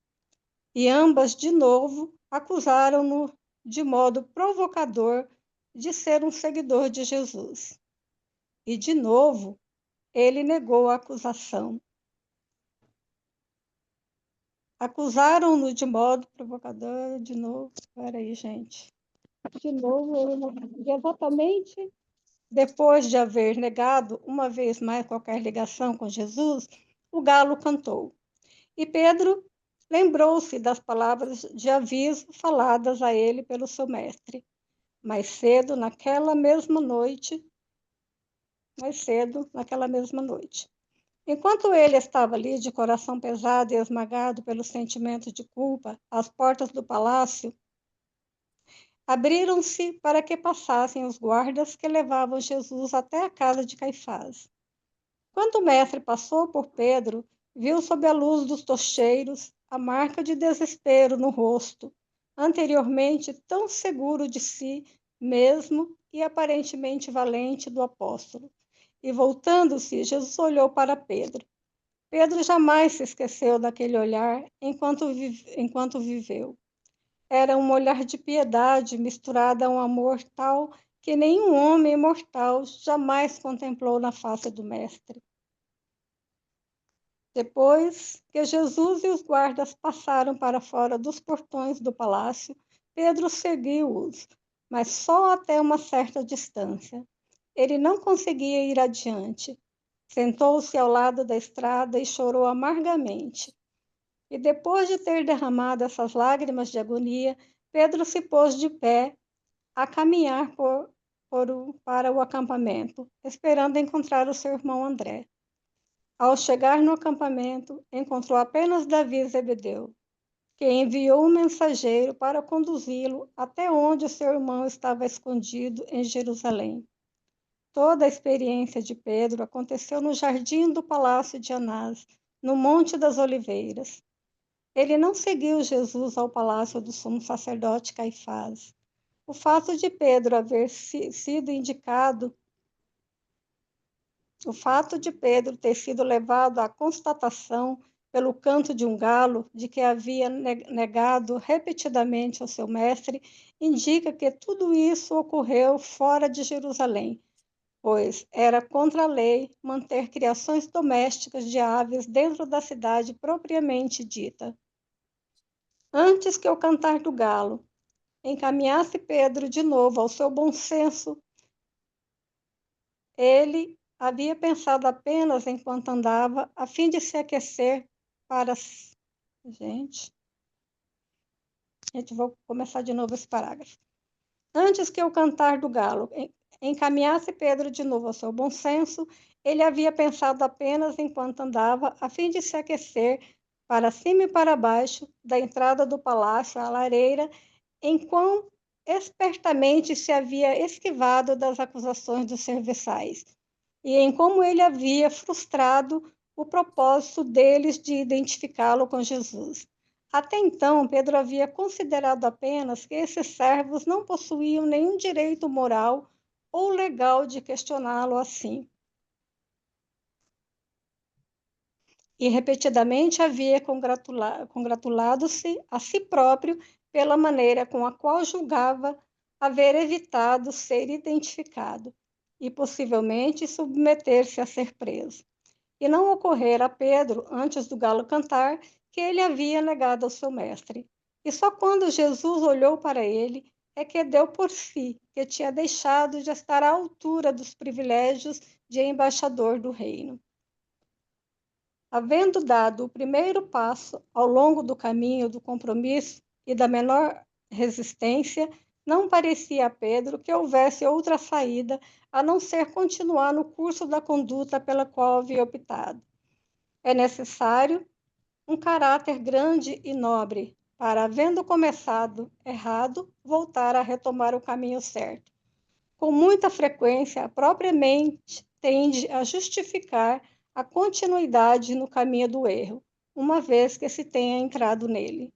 [SPEAKER 6] E ambas, de novo, acusaram-no de modo provocador de ser um seguidor de Jesus. E, de novo, ele negou a acusação. Acusaram-no de modo provocador, de novo. Espera aí, gente. De novo, exatamente depois de haver negado uma vez mais qualquer ligação com Jesus, o galo cantou. E Pedro lembrou-se das palavras de aviso faladas a ele pelo seu mestre. Mais cedo, naquela mesma noite. Enquanto ele estava ali, de coração pesado e esmagado pelo sentimento de culpa, as portas do palácio abriram-se para que passassem os guardas que levavam Jesus até a casa de Caifás. Quando o mestre passou por Pedro, viu sob a luz dos tocheiros a marca de desespero no rosto, anteriormente tão seguro de si mesmo e aparentemente valente do apóstolo. E voltando-se, Jesus olhou para Pedro. Pedro jamais se esqueceu daquele olhar enquanto viveu. Era um olhar de piedade misturado a um amor tal que nenhum homem mortal jamais contemplou na face do Mestre. Depois que Jesus e os guardas passaram para fora dos portões do palácio, Pedro seguiu-os, mas só até uma certa distância. Ele não conseguia ir adiante. Sentou-se ao lado da estrada e chorou amargamente. E depois de ter derramado essas lágrimas de agonia, Pedro se pôs de pé a caminhar para o acampamento, esperando encontrar o seu irmão André. Ao chegar no acampamento, encontrou apenas Davi e Zebedeu, que enviou um mensageiro para conduzi-lo até onde o seu irmão estava escondido em Jerusalém. Toda a experiência de Pedro aconteceu no jardim do palácio de Anás, no Monte das Oliveiras. Ele não seguiu Jesus ao palácio do sumo sacerdote Caifás. O fato de Pedro ter sido levado à constatação pelo canto de um galo de que havia negado repetidamente ao seu mestre, indica que tudo isso ocorreu fora de Jerusalém, pois era contra a lei manter criações domésticas de aves dentro da cidade propriamente dita. Antes que o cantar do galo encaminhasse Pedro de novo ao seu bom senso, ele havia pensado apenas enquanto andava, a fim de se aquecer para... Gente, vou começar de novo esse parágrafo. Antes que o cantar do galo encaminhasse Pedro de novo ao seu bom senso, ele havia pensado apenas enquanto andava, a fim de se aquecer para cima e para baixo da entrada do palácio à lareira, em quão espertamente se havia esquivado das acusações dos serviçais, e em como ele havia frustrado o propósito deles de identificá-lo com Jesus. Até então, Pedro havia considerado apenas que esses servos não possuíam nenhum direito moral ou legal de questioná-lo assim. E repetidamente havia congratulado-se a si próprio pela maneira com a qual julgava haver evitado ser identificado e possivelmente submeter-se a ser preso. E não ocorrera a Pedro, antes do galo cantar, que ele havia negado ao seu mestre. E só quando Jesus olhou para ele é que deu por si que tinha deixado de estar à altura dos privilégios de embaixador do reino. Havendo dado o primeiro passo ao longo do caminho do compromisso e da menor resistência, não parecia a Pedro que houvesse outra saída a não ser continuar no curso da conduta pela qual havia optado. É necessário um caráter grande e nobre para, havendo começado errado, voltar a retomar o caminho certo. Com muita frequência, a própria mente tende a justificar a continuidade no caminho do erro, uma vez que se tenha entrado nele.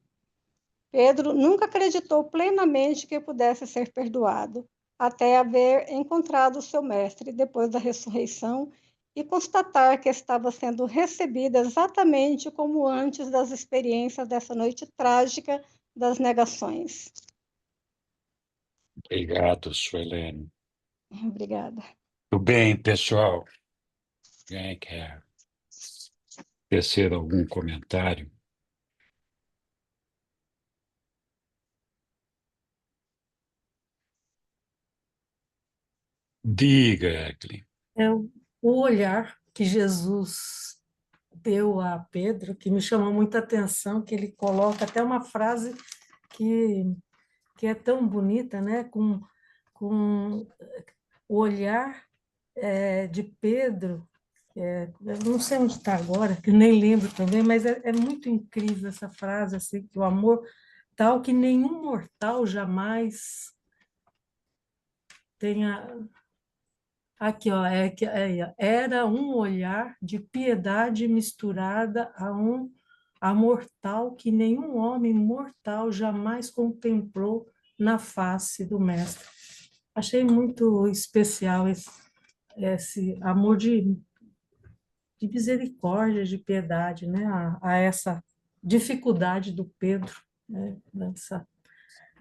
[SPEAKER 6] Pedro nunca acreditou plenamente que pudesse ser perdoado, até haver encontrado seu mestre depois da ressurreição e constatar que estava sendo recebido exatamente como antes das experiências dessa noite trágica das negações.
[SPEAKER 2] Obrigado, Suelene.
[SPEAKER 6] Obrigada.
[SPEAKER 2] Tudo bem, pessoal? Quem quer tecer algum comentário? Diga, Eglin.
[SPEAKER 5] É o olhar que Jesus deu a Pedro, que me chamou muita atenção, que ele coloca até uma frase que é tão bonita, né? Com o olhar de Pedro, eu não sei onde está agora, que nem lembro também, mas é muito incrível essa frase, assim, que o amor tal que nenhum mortal jamais tenha. Aqui, ó, era um olhar de piedade misturada a um amor tal que nenhum homem mortal jamais contemplou na face do Mestre. Achei muito especial esse amor de misericórdia, de piedade, né? A essa dificuldade do Pedro, né?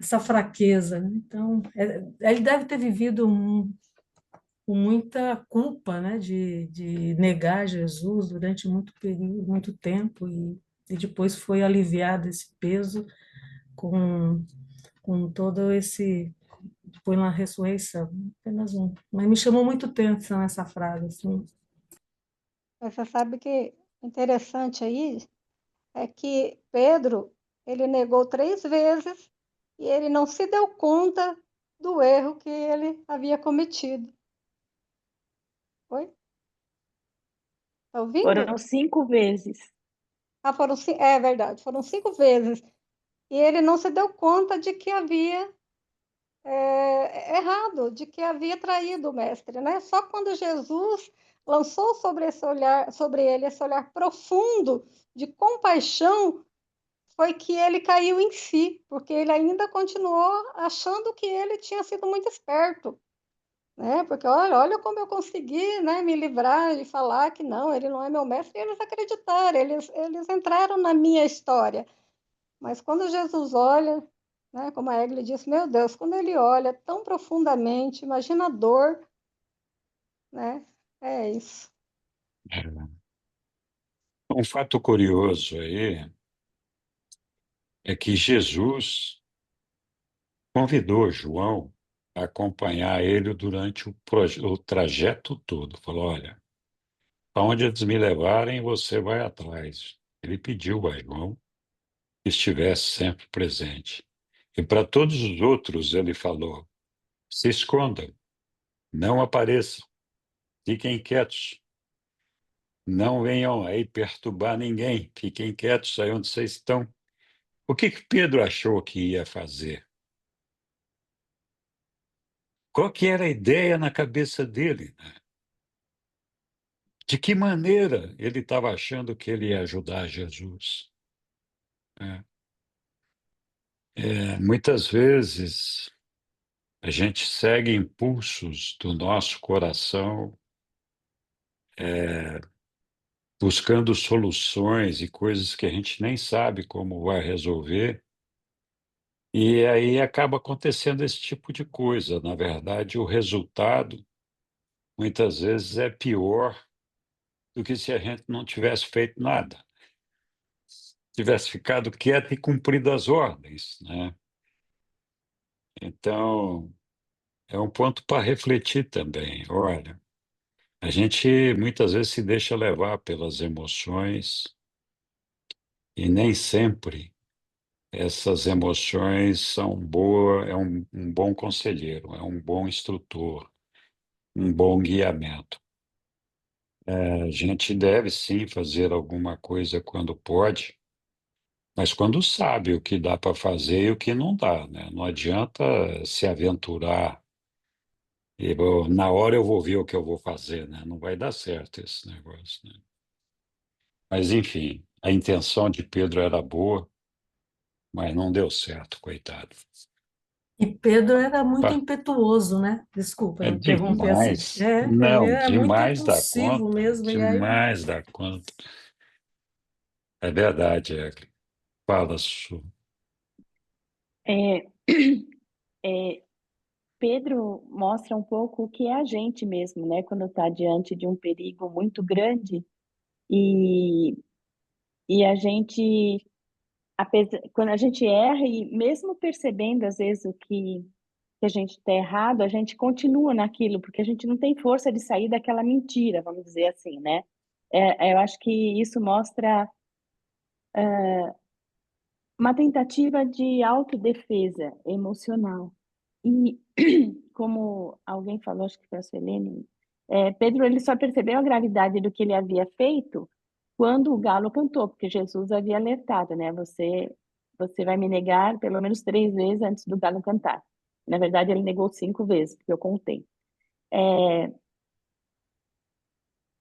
[SPEAKER 5] Essa fraqueza, né? Então, ele deve ter vivido com muita culpa, né? De negar Jesus durante muito período, muito tempo, e depois foi aliviado esse peso com todo esse depois na ressurreição, apenas um. Mas me chamou muito atenção essa frase, assim.
[SPEAKER 6] Mas você sabe que interessante aí é que Pedro, ele negou 3 vezes e ele não se deu conta do erro que ele havia cometido. Oi? Está ouvindo?
[SPEAKER 1] Foram 5 vezes.
[SPEAKER 6] Ah, é verdade, foram 5 vezes. E ele não se deu conta de que havia errado, de que havia traído o mestre, né? Só quando Jesus lançou sobre ele esse olhar profundo de compaixão, foi que ele caiu em si, porque ele ainda continuou achando que ele tinha sido muito esperto, né? Porque olha como eu consegui, né, me livrar de falar que não, ele não é meu mestre, e eles acreditaram, eles entraram na minha história. Mas quando Jesus olha, né, como a Egli disse, meu Deus, quando ele olha tão profundamente, imagina a dor, né? É isso.
[SPEAKER 2] Um fato curioso aí é que Jesus convidou João a acompanhar ele durante o trajeto todo. Falou: olha, para onde eles me levarem, você vai atrás. Ele pediu a João que estivesse sempre presente. E para todos os outros, ele falou: se escondam, não apareçam, fiquem quietos, não venham aí perturbar ninguém, fiquem quietos aí onde vocês estão. O que Pedro achou que ia fazer? Qual que era a ideia na cabeça dele? De que maneira ele estava achando que ele ia ajudar Jesus? Muitas vezes a gente segue impulsos do nosso coração, buscando soluções e coisas que a gente nem sabe como vai resolver, e aí acaba acontecendo esse tipo de coisa. Na verdade, o resultado muitas vezes é pior do que se a gente não tivesse feito nada, tivesse ficado quieto e cumprido as ordens, né? Então, é um ponto para refletir também. Olha, A gente muitas vezes se deixa levar pelas emoções e nem sempre essas emoções são boas, é um bom conselheiro, é um bom instrutor, um bom guiamento. A gente deve sim fazer alguma coisa quando pode, mas quando sabe o que dá para fazer e o que não dá, né? Não adianta se aventurar e na hora eu vou ver o que eu vou fazer, né? Não vai dar certo esse negócio, né? Mas enfim, a intenção de Pedro era boa, mas não deu certo, coitado.
[SPEAKER 5] E Pedro era muito
[SPEAKER 2] Pá,
[SPEAKER 5] impetuoso, né? Desculpa
[SPEAKER 2] é
[SPEAKER 5] eu interromper assim.
[SPEAKER 2] demais.
[SPEAKER 5] Ele
[SPEAKER 2] Não,
[SPEAKER 5] é muito
[SPEAKER 2] demais da
[SPEAKER 5] impulsivo
[SPEAKER 2] conta,
[SPEAKER 5] mesmo, e aí
[SPEAKER 2] demais da conta. É verdade, Egli. Fala, Su.
[SPEAKER 1] É, é, Pedro mostra um pouco o que é a gente mesmo, né? Quando está diante de um perigo muito grande e, e a gente, quando a gente erra e mesmo percebendo às vezes que a gente está errado, a gente continua naquilo, porque a gente não tem força de sair daquela mentira, vamos dizer assim, né? Eu acho que isso mostra uma tentativa de autodefesa emocional. E como alguém falou, acho que foi a Suelene, Pedro ele só percebeu a gravidade do que ele havia feito quando o galo cantou, porque Jesus havia alertado, né? Você vai me negar pelo menos 3 vezes antes do galo cantar. Na verdade, ele negou 5 vezes, porque eu contei.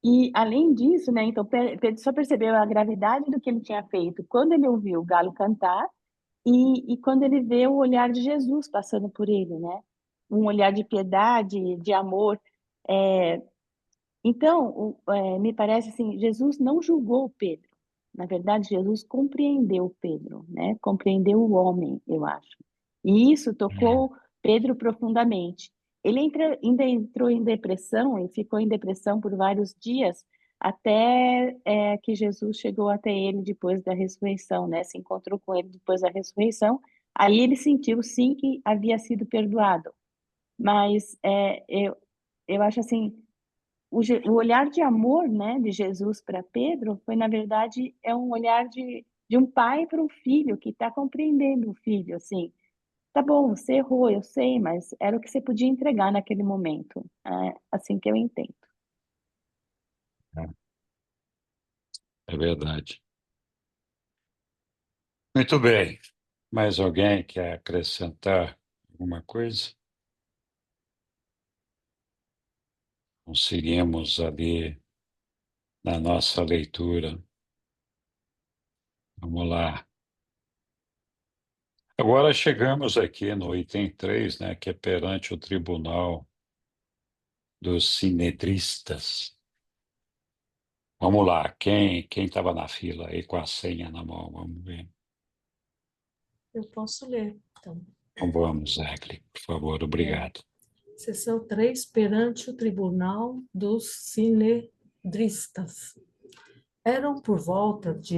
[SPEAKER 1] E além disso, né? Então Pedro só percebeu a gravidade do que ele tinha feito quando ele ouviu o galo cantar e quando ele vê o olhar de Jesus passando por ele, né? Um olhar de piedade, de amor. É, então, me parece assim, Jesus não julgou Pedro. Na verdade, Jesus compreendeu Pedro, né? Compreendeu o homem, eu acho. E isso tocou Pedro profundamente. Ele ainda entrou em depressão e ficou em depressão por vários dias, até que Jesus chegou até ele depois da ressurreição, né? Se encontrou com ele depois da ressurreição. Aí ele sentiu sim que havia sido perdoado. Mas eu acho assim, o olhar de amor, né, de Jesus para Pedro foi, na verdade, é um olhar de um pai para um filho que está compreendendo o filho, assim, tá bom, você errou, eu sei, mas era o que você podia entregar naquele momento. É assim que eu entendo.
[SPEAKER 2] É verdade. Muito bem. Mais alguém quer acrescentar alguma coisa? Conseguimos ali na nossa leitura. Vamos lá. Agora chegamos aqui no item 3, né, que é perante o tribunal dos sinedristas. Vamos lá, quem estava na fila aí com a senha na mão? Vamos ver.
[SPEAKER 5] eu posso ler. Então,
[SPEAKER 2] Então vamos, Egli, por favor, obrigado.
[SPEAKER 5] seção 3, perante o tribunal dos sinedristas. Eram por volta de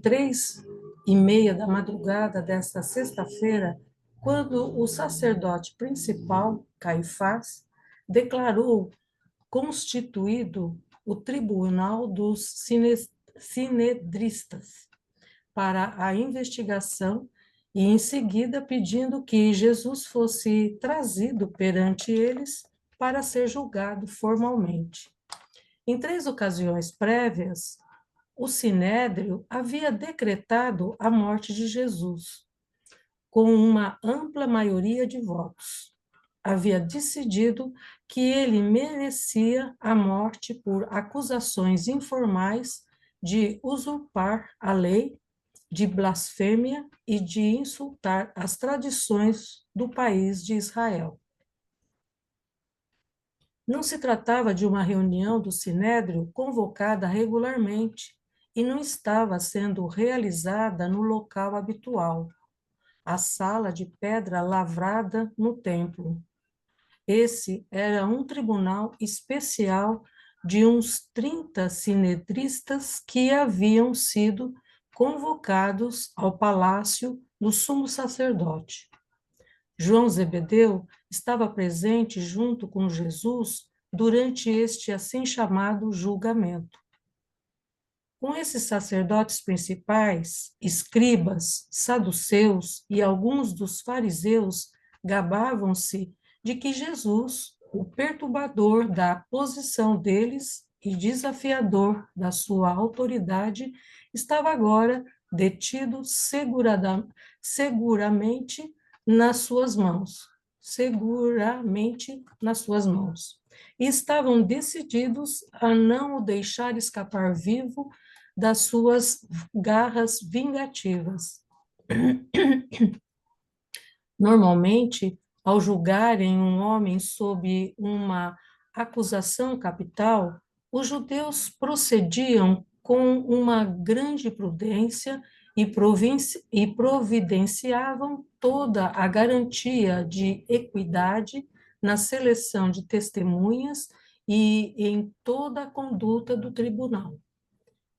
[SPEAKER 5] 3:30 da madrugada desta sexta-feira, quando o sacerdote principal, Caifás, declarou constituído o tribunal dos sinedristas para a investigação e, em seguida, pedindo que Jesus fosse trazido perante eles para ser julgado formalmente. Em 3 ocasiões prévias, o Sinédrio havia decretado a morte de Jesus, com uma ampla maioria de votos. Havia decidido que ele merecia a morte por acusações informais de usurpar a lei, de blasfêmia e de insultar as tradições do país de Israel. Não se tratava de uma reunião do Sinédrio convocada regularmente e não estava sendo realizada no local habitual, a sala de pedra lavrada no templo. Esse era um tribunal especial de uns 30 sinedristas que haviam sido convocados ao palácio do sumo sacerdote. João Zebedeu estava presente junto com Jesus durante este assim chamado julgamento. Com esses sacerdotes principais, escribas, saduceus e alguns dos fariseus gabavam-se de que Jesus, o perturbador da posição deles e desafiador da sua autoridade, estava agora detido seguramente nas suas mãos. Seguramente nas suas mãos. E estavam decididos a não o deixar escapar vivo das suas garras vingativas. Normalmente, ao julgarem um homem sob uma acusação capital, os judeus procediam com uma grande prudência e providenciavam toda a garantia de equidade na seleção de testemunhas e em toda a conduta do tribunal.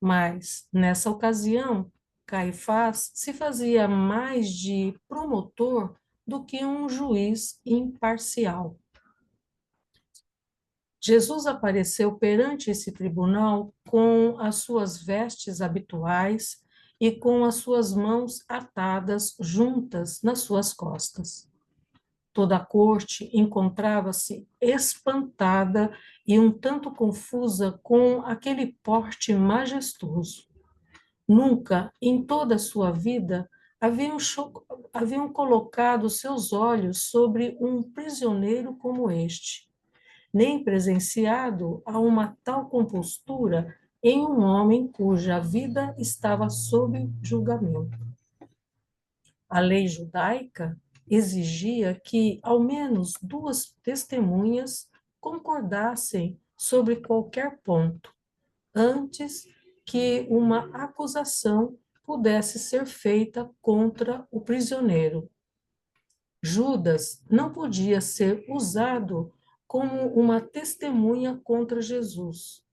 [SPEAKER 5] Mas, nessa ocasião, Caifás se fazia mais de promotor do que um juiz imparcial. Jesus apareceu perante esse tribunal com as suas vestes habituais e com as suas mãos atadas juntas nas suas costas. Toda a corte encontrava-se espantada e um tanto confusa com aquele porte majestoso. Nunca, em toda a sua vida, haviam colocado seus olhos sobre um prisioneiro como este, nem presenciado a uma tal compostura em um homem cuja vida estava sob julgamento. A lei judaica exigia que ao menos 2 testemunhas concordassem sobre qualquer ponto, antes que uma acusação pudesse ser feita contra o prisioneiro. Judas não podia ser usado como uma testemunha contra Jesus,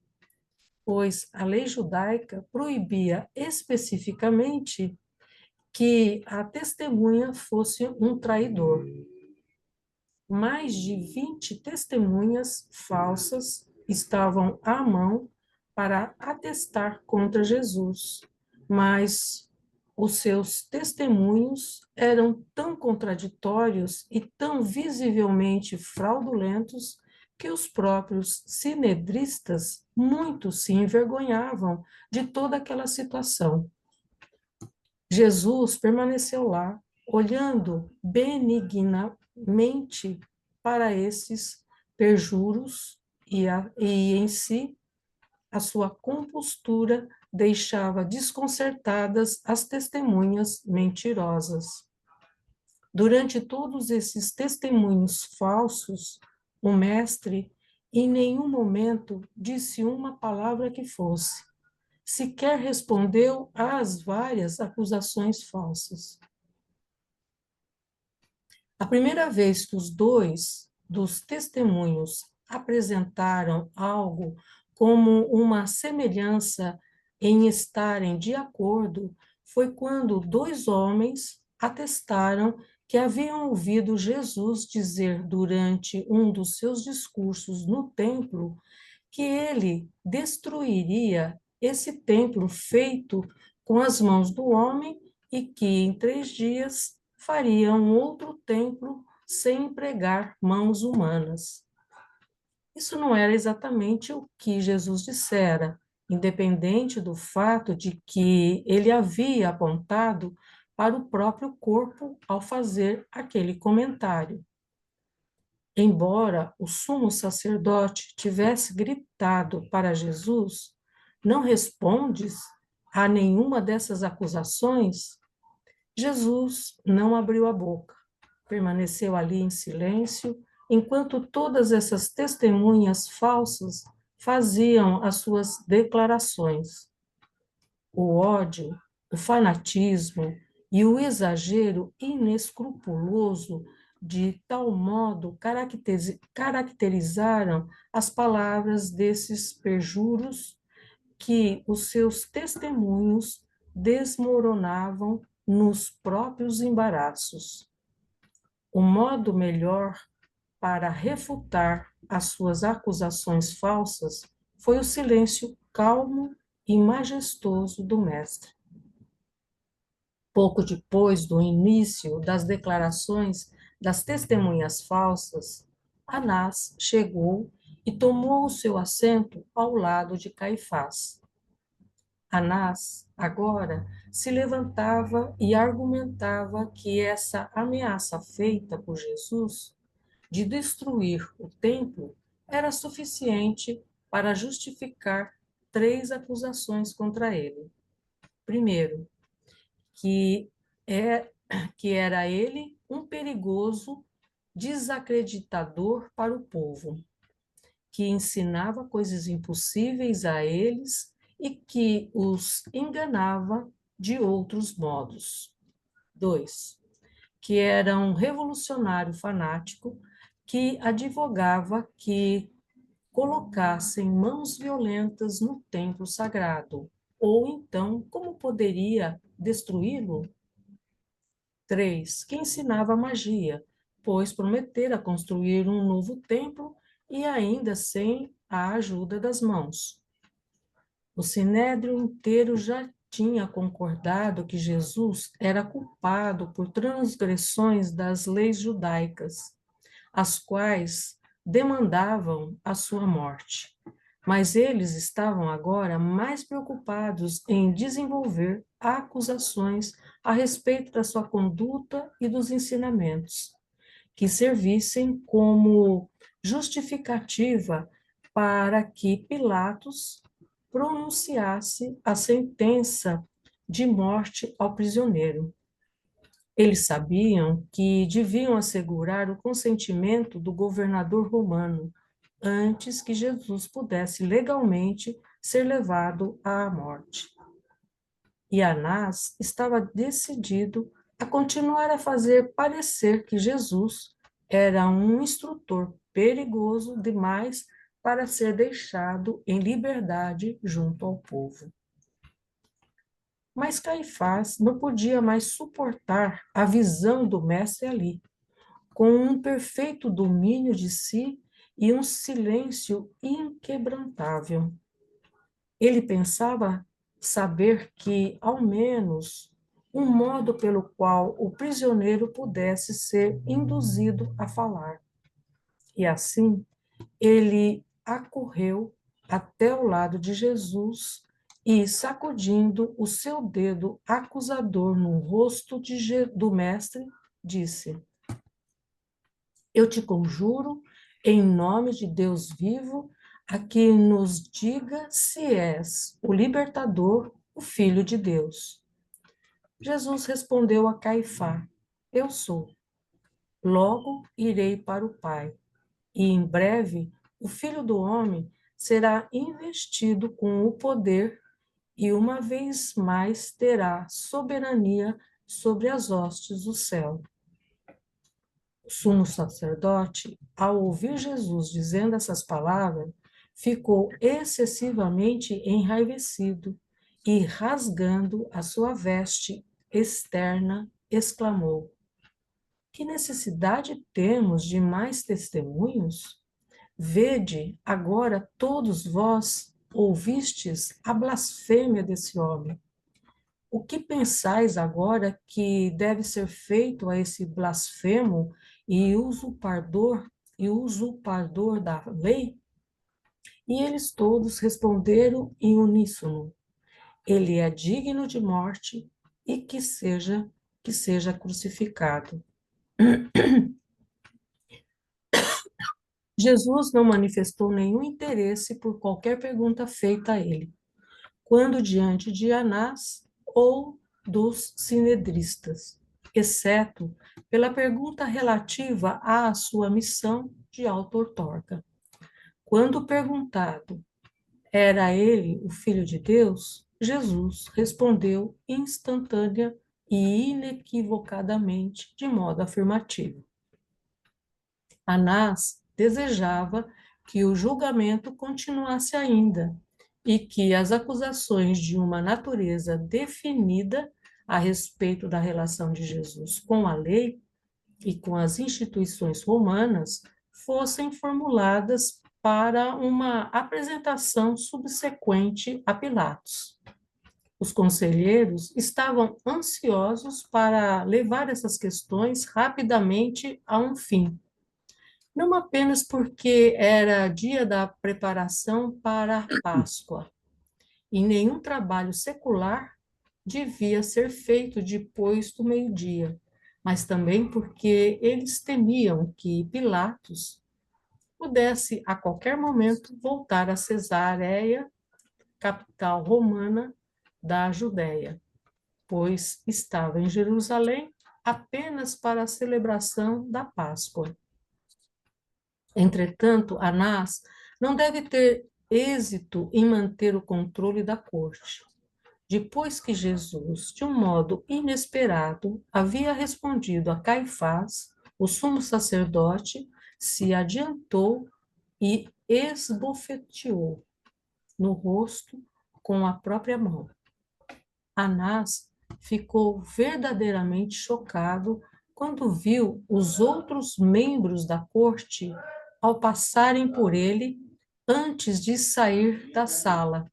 [SPEAKER 5] pois a lei judaica proibia especificamente que a testemunha fosse um traidor. Mais de 20 testemunhas falsas estavam à mão para atestar contra Jesus, mas os seus testemunhos eram tão contraditórios e tão visivelmente fraudulentos que os próprios sinedristas muito se envergonhavam de toda aquela situação. Jesus permaneceu lá, olhando benignamente para esses perjuros e em si a sua compostura deixava desconcertadas as testemunhas mentirosas. Durante todos esses testemunhos falsos, o mestre em nenhum momento disse uma palavra que fosse. Sequer respondeu às várias acusações falsas. A primeira vez que os 2 dos testemunhos apresentaram algo como uma semelhança em estarem de acordo foi quando 2 homens atestaram que haviam ouvido Jesus dizer durante um dos seus discursos no templo que ele destruiria esse templo feito com as mãos do homem e que em 3 dias faria um outro templo sem empregar mãos humanas. Isso não era exatamente o que Jesus dissera, independente do fato de que ele havia apontado para o próprio corpo ao fazer aquele comentário. Embora o sumo sacerdote tivesse gritado para Jesus, não respondes a nenhuma dessas acusações? Jesus não abriu a boca, permaneceu ali em silêncio, enquanto todas essas testemunhas falsas faziam as suas declarações. O ódio, o fanatismo e o exagero inescrupuloso de tal modo caracterizaram as palavras desses perjuros que os seus testemunhos desmoronavam nos próprios embaraços. O modo melhor para refutar às suas acusações falsas foi o silêncio calmo e majestoso do mestre. Pouco depois do início das declarações das testemunhas falsas, Anás chegou e tomou o seu assento ao lado de Caifás. Anás, agora, se levantava e argumentava que essa ameaça feita por Jesus de destruir o templo era suficiente para justificar 3 acusações contra ele. Primeiro, que era ele um perigoso desacreditador para o povo, que ensinava coisas impossíveis a eles e que os enganava de outros modos. 2, que era um revolucionário fanático que advogava que colocassem mãos violentas no templo sagrado, ou então, como poderia destruí-lo? 3, que ensinava magia, pois prometera construir um novo templo e ainda sem a ajuda das mãos. O sinédrio inteiro já tinha concordado que Jesus era culpado por transgressões das leis judaicas, as quais demandavam a sua morte. Mas eles estavam agora mais preocupados em desenvolver acusações a respeito da sua conduta e dos ensinamentos, que servissem como justificativa para que Pilatos pronunciasse a sentença de morte ao prisioneiro. Eles sabiam que deviam assegurar o consentimento do governador romano antes que Jesus pudesse legalmente ser levado à morte. E Anás estava decidido a continuar a fazer parecer que Jesus era um instrutor perigoso demais para ser deixado em liberdade junto ao povo. Mas Caifás não podia mais suportar a visão do mestre ali, com um perfeito domínio de si e um silêncio inquebrantável. Ele pensava saber que, ao menos, um modo pelo qual o prisioneiro pudesse ser induzido a falar. E assim, ele acorreu até o lado de Jesus e, sacudindo o seu dedo acusador no rosto do mestre, disse: Eu te conjuro, em nome de Deus vivo, a que nos diga se és o libertador, o Filho de Deus. Jesus respondeu a Caifás: Eu sou. Logo irei para o Pai, e em breve o Filho do Homem será investido com o poder e uma vez mais terá soberania sobre as hostes do céu. O sumo sacerdote, ao ouvir Jesus dizendo essas palavras, ficou excessivamente enraivecido e, rasgando a sua veste externa, exclamou: Que necessidade temos de mais testemunhos? Vede, agora todos vós ouvistes a blasfêmia desse homem. O que pensais agora que deve ser feito a esse blasfemo e usurpador da lei? E eles todos responderam em uníssono: Ele é digno de morte e que seja crucificado. Jesus não manifestou nenhum interesse por qualquer pergunta feita a ele, quando diante de Anás ou dos sinedristas, exceto pela pergunta relativa à sua missão de auto-outorga. Quando perguntado, era ele o Filho de Deus? Jesus respondeu instantânea e inequivocadamente, de modo afirmativo. Anás desejava que o julgamento continuasse ainda e que as acusações de uma natureza definida a respeito da relação de Jesus com a lei e com as instituições romanas fossem formuladas para uma apresentação subsequente a Pilatos. Os conselheiros estavam ansiosos para levar essas questões rapidamente a um fim, não apenas porque era dia da preparação para a Páscoa, e nenhum trabalho secular devia ser feito depois do meio-dia, mas também porque eles temiam que Pilatos pudesse a qualquer momento voltar a Cesareia, capital romana da Judéia, pois estava em Jerusalém apenas para a celebração da Páscoa. Entretanto, Anás não deve ter êxito em manter o controle da corte. Depois que Jesus, de um modo inesperado, havia respondido a Caifás, o sumo sacerdote, se adiantou e esbofeteou no rosto com a própria mão. Anás ficou verdadeiramente chocado quando viu os outros membros da corte ao passarem por ele antes de sair da sala,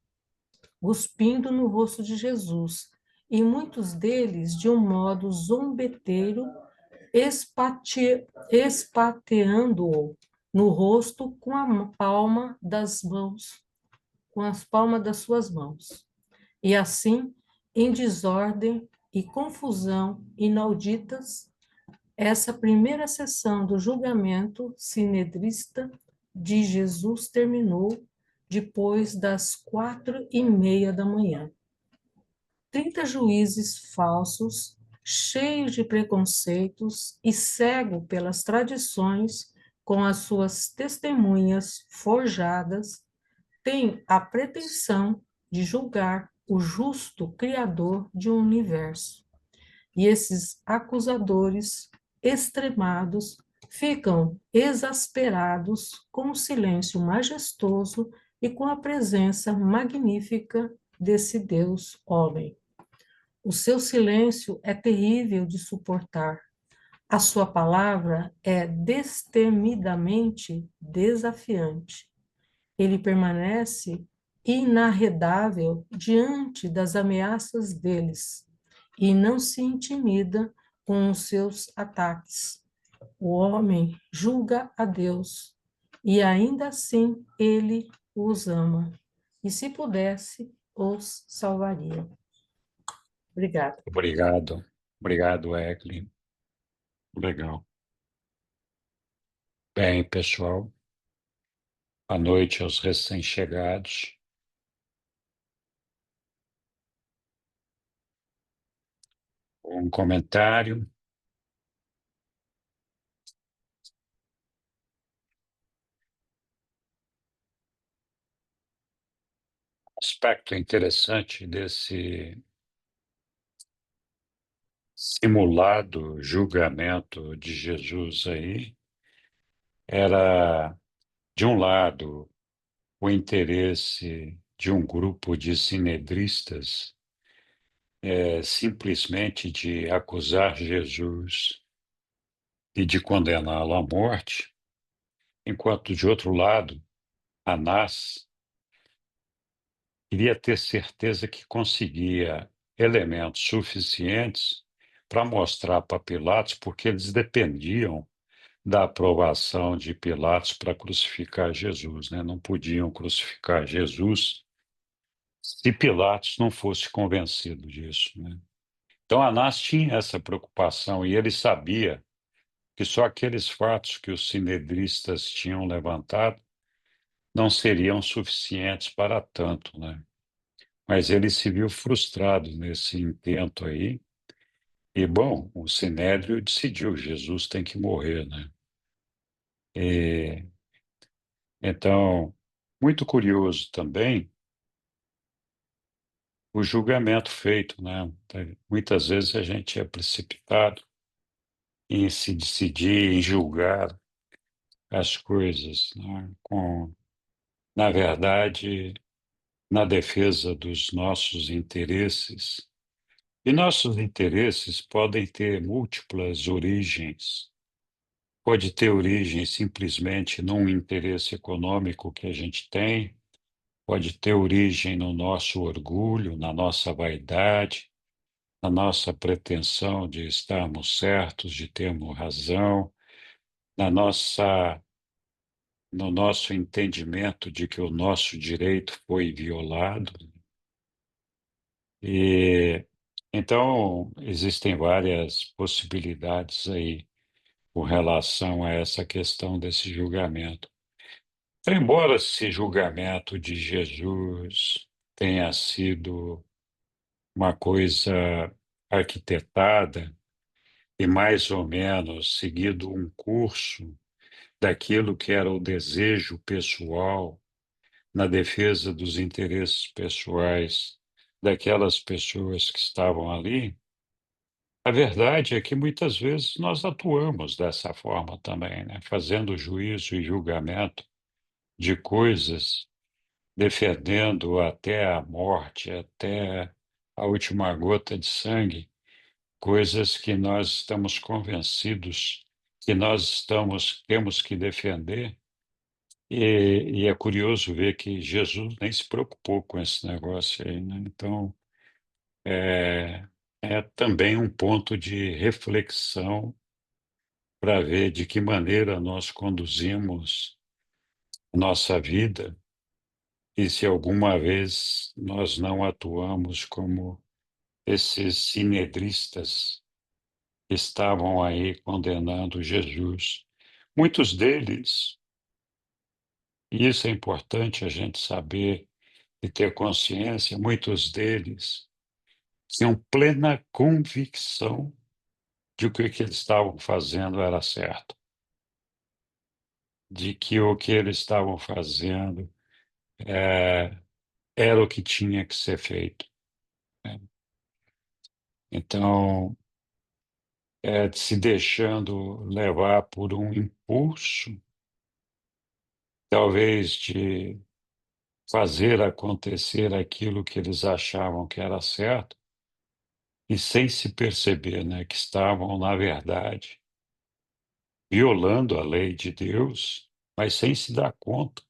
[SPEAKER 5] cuspindo no rosto de Jesus, e muitos deles de um modo zombeteiro, espateando-o no rosto com a palma das mãos, com as palmas das suas mãos. E assim, em desordem e confusão inauditas, essa primeira sessão do julgamento sinedrista de Jesus terminou depois das 4:30 da manhã. 30 juízes falsos, cheios de preconceitos e cegos pelas tradições, com as suas testemunhas forjadas, têm a pretensão de julgar o justo Criador de um universo. E esses acusadores extremados ficam exasperados com o silêncio majestoso e com a presença magnífica desse Deus homem. O seu silêncio é terrível de suportar. A sua palavra é destemidamente desafiante. Ele permanece inarredável diante das ameaças deles e não se intimida com os seus ataques. O homem julga a Deus e ainda assim ele os ama. E se pudesse, os salvaria. Obrigada.
[SPEAKER 2] Obrigado. Obrigado, Eglin. Legal. Bem, pessoal, boa noite aos recém-chegados. Um comentário. Aspecto interessante desse simulado julgamento de Jesus aí era, de um lado, o interesse de um grupo de sinedristas simplesmente de acusar Jesus e de condená-lo à morte, enquanto, de outro lado, Anás queria ter certeza que conseguia elementos suficientes para mostrar para Pilatos, porque eles dependiam da aprovação de Pilatos para crucificar Jesus, né? Não podiam crucificar Jesus se Pilatos não fosse convencido disso, né? Então, Anás tinha essa preocupação e ele sabia que só aqueles fatos que os sinedristas tinham levantado não seriam suficientes para tanto, né? Mas ele se viu frustrado nesse intento aí. E, bom, o Sinédrio decidiu, Jesus tem que morrer, né? E, então, muito curioso também o julgamento feito, né? Muitas vezes a gente é precipitado em se decidir, em julgar as coisas, né? Na verdade, na defesa dos nossos interesses. E nossos interesses podem ter múltiplas origens. pode ter origem simplesmente num interesse econômico que a gente tem, pode ter origem no nosso orgulho, na nossa vaidade, na nossa pretensão de estarmos certos, de termos razão, na nossa, no nosso entendimento de que o nosso direito foi violado. E então existem várias possibilidades aí com relação a essa questão desse julgamento. Embora esse julgamento de Jesus tenha sido uma coisa arquitetada e mais ou menos seguido um curso daquilo que era o desejo pessoal na defesa dos interesses pessoais daquelas pessoas que estavam ali, a verdade é que muitas vezes nós atuamos dessa forma também, né? Fazendo juízo e julgamento de coisas, defendendo até a morte, até a última gota de sangue, coisas que nós estamos convencidos que nós temos que defender. E é curioso ver que Jesus nem se preocupou com esse negócio aí, né? Então, é, é também um ponto de reflexão para ver de que maneira nós conduzimos nossa vida e se alguma vez nós não atuamos como esses sinedristas que estavam aí condenando Jesus. Muitos deles, e isso é importante a gente saber e ter consciência, muitos deles tinham plena convicção de que o que eles estavam fazendo era certo, de que o que eles estavam fazendo era o que tinha que ser feito, né? Então, se deixando levar por um impulso, talvez de fazer acontecer aquilo que eles achavam que era certo, e sem se perceber, né, que estavam, na verdade, violando a lei de Deus, mas sem se dar conta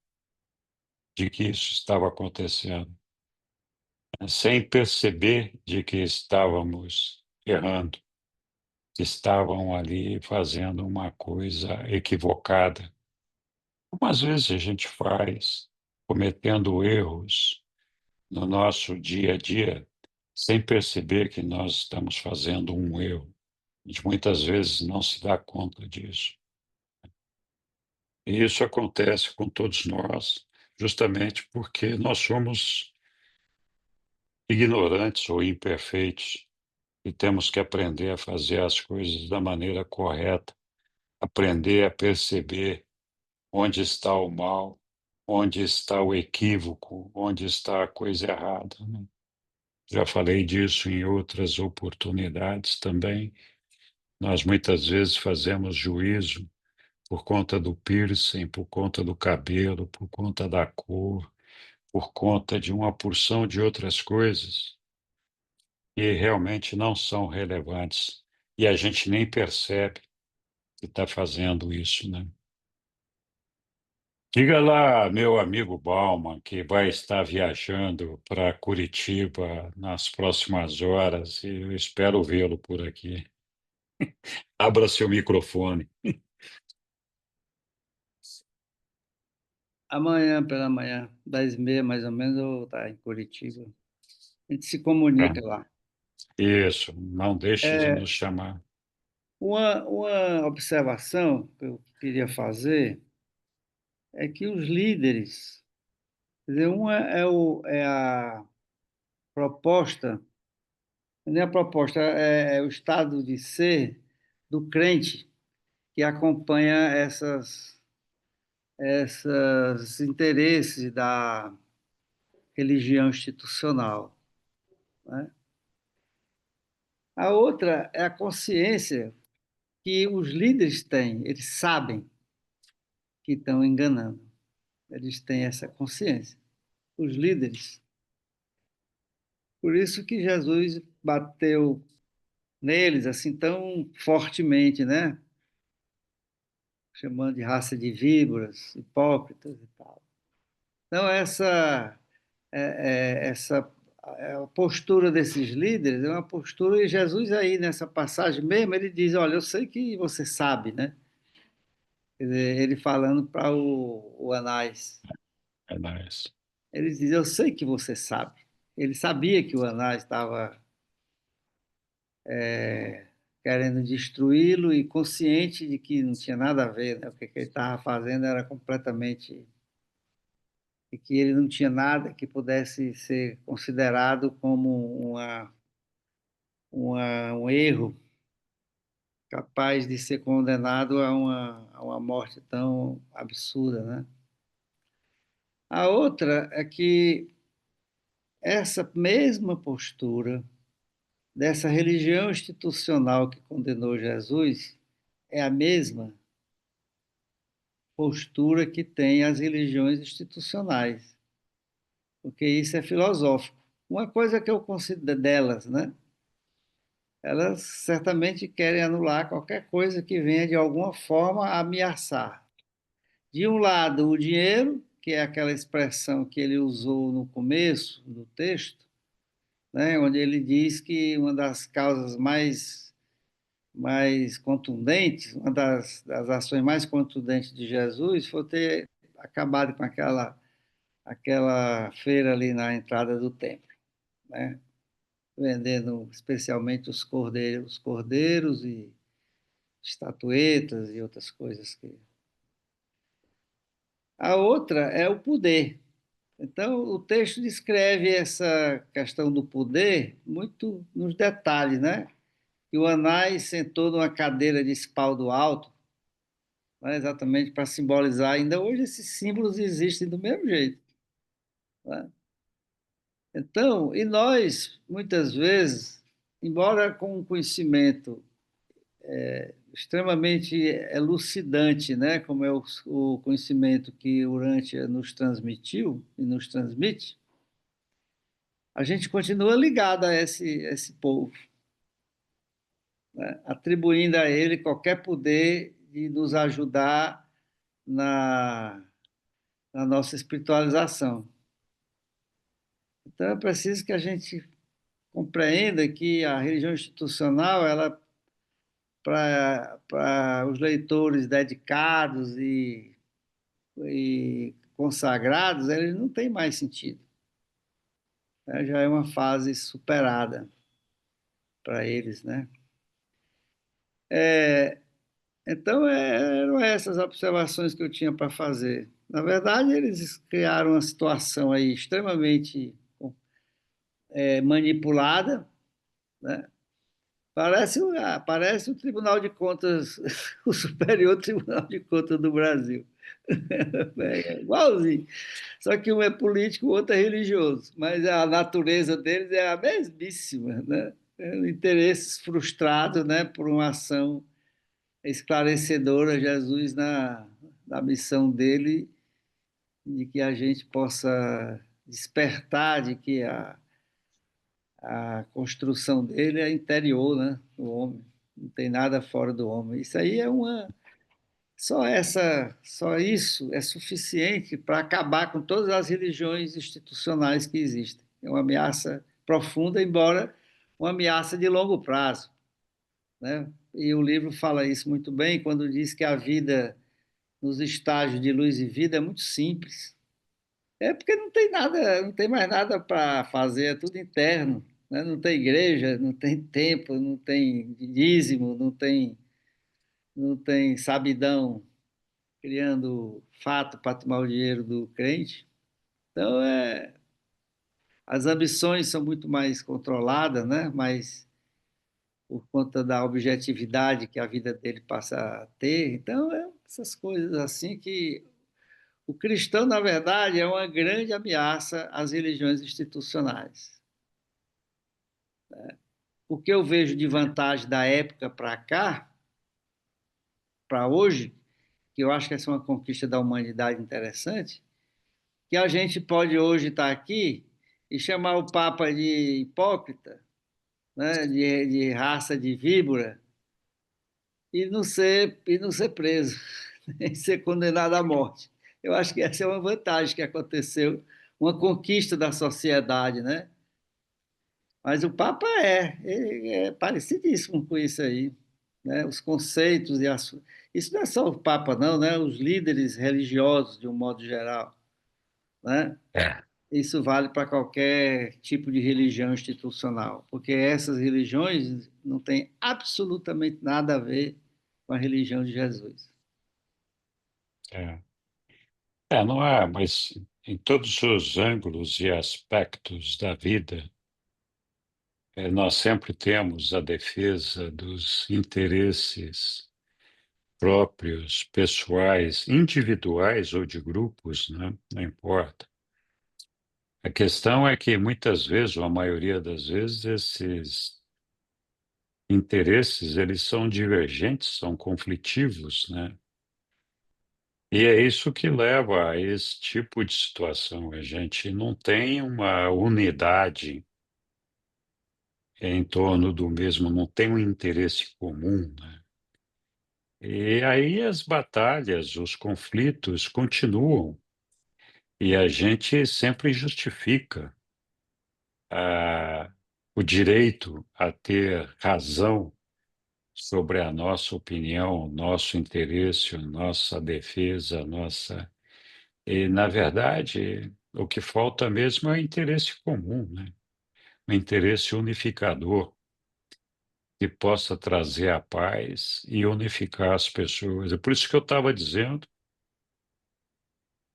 [SPEAKER 2] de que isso estava acontecendo, né, sem perceber de que estávamos errando, que estavam ali fazendo uma coisa equivocada. Como às vezes a gente faz, cometendo erros no nosso dia a dia, sem perceber que nós estamos fazendo um erro. A gente muitas vezes não se dá conta disso. E isso acontece com todos nós, justamente porque nós somos ignorantes ou imperfeitos e temos que aprender a fazer as coisas da maneira correta, aprender a perceber onde está o mal, onde está o equívoco, onde está a coisa errada, né? Já falei disso em outras oportunidades também. Nós muitas vezes fazemos juízo por conta do piercing, por conta do cabelo, por conta da cor, por conta de uma porção de outras coisas que realmente não são relevantes. E a gente nem percebe que está fazendo isso, né? Diga lá, meu amigo Bauman, que vai estar viajando para Curitiba nas próximas horas, e eu espero vê-lo por aqui. Abra seu microfone.
[SPEAKER 7] Amanhã pela manhã, 10h30 mais ou menos, eu vou estar em Curitiba. A gente se
[SPEAKER 2] Tá?
[SPEAKER 7] comunica lá.
[SPEAKER 2] Isso, não deixe de
[SPEAKER 7] É,
[SPEAKER 2] nos chamar.
[SPEAKER 7] uma observação que eu queria fazer é que os líderes, quer dizer, uma é a proposta, não é a proposta, é o estado de ser do crente que acompanha esses interesses da religião institucional, né? A outra é a consciência que os líderes têm, eles sabem que estão enganando, eles têm essa consciência, os líderes. Por isso que Jesus bateu neles assim tão fortemente, né? chamando de raça de víboras, hipócritas e tal. Então, essa a postura desses líderes é uma postura, e Jesus aí, nessa passagem mesmo, ele diz, olha, eu sei que você sabe, né? Quer dizer, ele falando para o Anás,
[SPEAKER 2] É nóis.
[SPEAKER 7] ele diz, eu sei que você sabe. Ele sabia que o Anás estava querendo destruí-lo e consciente de que não tinha nada a ver, né? O que ele estava fazendo era completamente... e que ele não tinha nada que pudesse ser considerado como um erro capaz de ser condenado a uma morte tão absurda, né? A outra é que essa mesma postura dessa religião institucional que condenou Jesus é a mesma postura que tem as religiões institucionais, porque isso é filosófico. Uma coisa que eu considero delas, né? Elas certamente querem anular qualquer coisa que venha de alguma forma ameaçar. De um lado, o dinheiro, que é aquela expressão que ele usou no começo do texto, né, onde ele diz que uma das causas mais contundentes, uma das ações mais contundentes de Jesus foi ter acabado com aquela feira ali na entrada do templo, né, vendendo especialmente os cordeiros e estatuetas e outras coisas que... A outra é o poder. Então, o texto descreve essa questão do poder muito nos detalhes, né? Que o Anás sentou numa cadeira de espaldo alto, né? Exatamente para simbolizar. Ainda hoje esses símbolos existem do mesmo jeito, né? Então, e nós, muitas vezes, embora com um conhecimento extremamente elucidante, né? Como é o conhecimento que Urântia nos transmitiu e nos transmite, a gente continua ligado a esse povo, né? Atribuindo a ele qualquer poder de nos ajudar na, na nossa espiritualização. Então, é preciso que a gente compreenda que a religião institucional, ela, para os leitores dedicados e consagrados, ele não tem mais sentido, né? Já é uma fase superada para eles, né? Então, eram essas observações que eu tinha para fazer. Na verdade, eles criaram uma situação aí extremamente manipulada, né? Parece o Tribunal de Contas, o Superior Tribunal de Contas do Brasil. É igualzinho. Só que um é político, o outro é religioso. Mas a natureza deles é a mesmíssima, né? Interesses frustrados, né, por uma ação esclarecedora, Jesus na missão dele, de que a gente possa despertar de que a construção dele é interior, né, do homem, não tem nada fora do homem. Isso aí é só isso é suficiente para acabar com todas as religiões institucionais que existem. É uma ameaça profunda, embora uma ameaça de longo prazo, né? E o livro fala isso muito bem quando diz que a vida nos estágios de luz e vida é muito simples. É porque não tem nada, não tem mais nada para fazer, é tudo interno, né? Não tem igreja, não tem templo, não tem dízimo, não tem sabidão criando fato para tomar o dinheiro do crente. Então, as ambições são muito mais controladas, né? Mas por conta da objetividade que a vida dele passa a ter. Então, essas coisas assim que o cristão, na verdade, é uma grande ameaça às religiões institucionais. O que eu vejo de vantagem da época para cá, para hoje, que eu acho que essa é uma conquista da humanidade interessante, que a gente pode hoje estar aqui e chamar o Papa de hipócrita, né, de raça de víbora, e não ser preso. em ser condenado à morte. Eu acho que essa é uma vantagem que aconteceu, uma conquista da sociedade, né? Mas o Papa ele é parecidíssimo com isso aí, né? Os conceitos e as... Isso não é só o Papa, não, né? Os líderes religiosos, de um modo geral, né?
[SPEAKER 2] É,
[SPEAKER 7] Isso vale para qualquer tipo de religião institucional, porque essas religiões não têm absolutamente nada a ver com a religião de Jesus.
[SPEAKER 2] é. Não há, mas em todos os ângulos e aspectos da vida, nós sempre temos a defesa dos interesses próprios, pessoais, individuais ou de grupos, né? Não importa. A questão é que muitas vezes, ou a maioria das vezes, esses interesses eles são divergentes, são conflitivos, né? E é isso que leva a esse tipo de situação. A gente não tem uma unidade em torno do mesmo, não tem um interesse comum, né? E aí as batalhas, os conflitos continuam e a gente sempre justifica ah, o direito a ter razão sobre a nossa opinião, o nosso interesse, a nossa defesa, a nossa. E, na verdade, o que falta mesmo é o interesse comum, né? O interesse unificador que possa trazer a paz e unificar as pessoas. É por isso que eu estava dizendo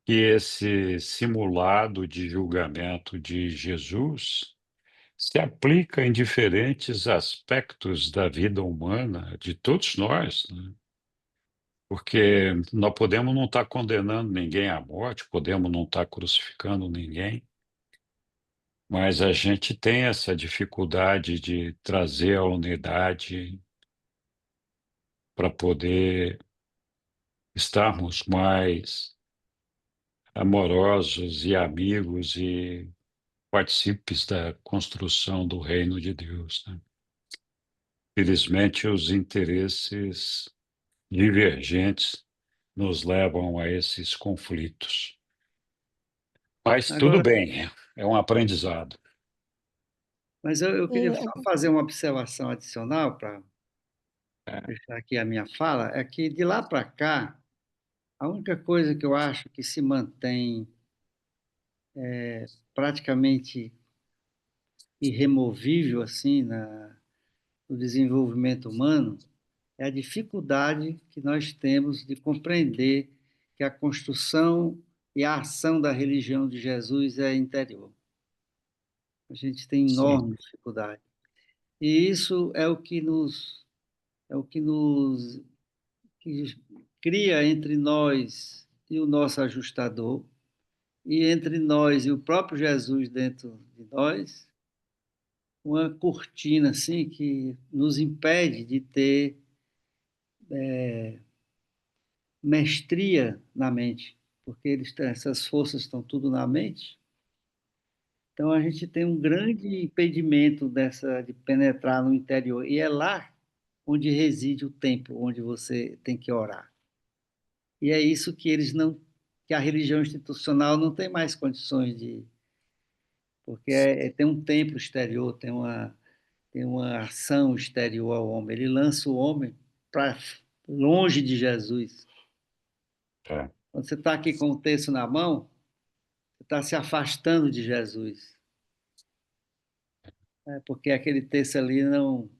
[SPEAKER 2] que esse simulado de julgamento de Jesus se aplica em diferentes aspectos da vida humana de todos nós, né? Porque nós podemos não estar condenando ninguém à morte, podemos não estar crucificando ninguém, mas a gente tem essa dificuldade de trazer a unidade para poder estarmos mais amorosos e amigos e partícipes da construção do reino de Deus, né? Felizmente, os interesses divergentes nos levam a esses conflitos. Mas tudo
[SPEAKER 7] Agora,
[SPEAKER 2] bem, é um aprendizado.
[SPEAKER 7] mas eu queria
[SPEAKER 6] E,
[SPEAKER 7] só fazer uma observação adicional para
[SPEAKER 2] É,
[SPEAKER 7] fechar aqui a minha fala, é que de lá para cá, a única coisa que eu acho que se mantém praticamente irremovível assim no desenvolvimento humano é a dificuldade que nós temos de compreender que a construção e a ação da religião de Jesus é interior. A gente tem
[SPEAKER 2] sim,
[SPEAKER 7] enorme dificuldade. E isso é o que cria entre nós e o nosso ajustador, e entre nós e o próprio Jesus dentro de nós, uma cortina assim que nos impede de ter mestria na mente, porque essas forças estão tudo na mente. Então a gente tem um grande impedimento de penetrar no interior, e é lá onde reside o tempo, onde você tem que orar. E é isso que eles não, que a religião institucional não tem mais condições de, porque tem um templo exterior, tem uma ação exterior ao homem. Ele lança o homem para longe de Jesus.
[SPEAKER 2] é,
[SPEAKER 7] Quando você está aqui com o texto na mão, você está se afastando de Jesus, né? Porque aquele texto ali não,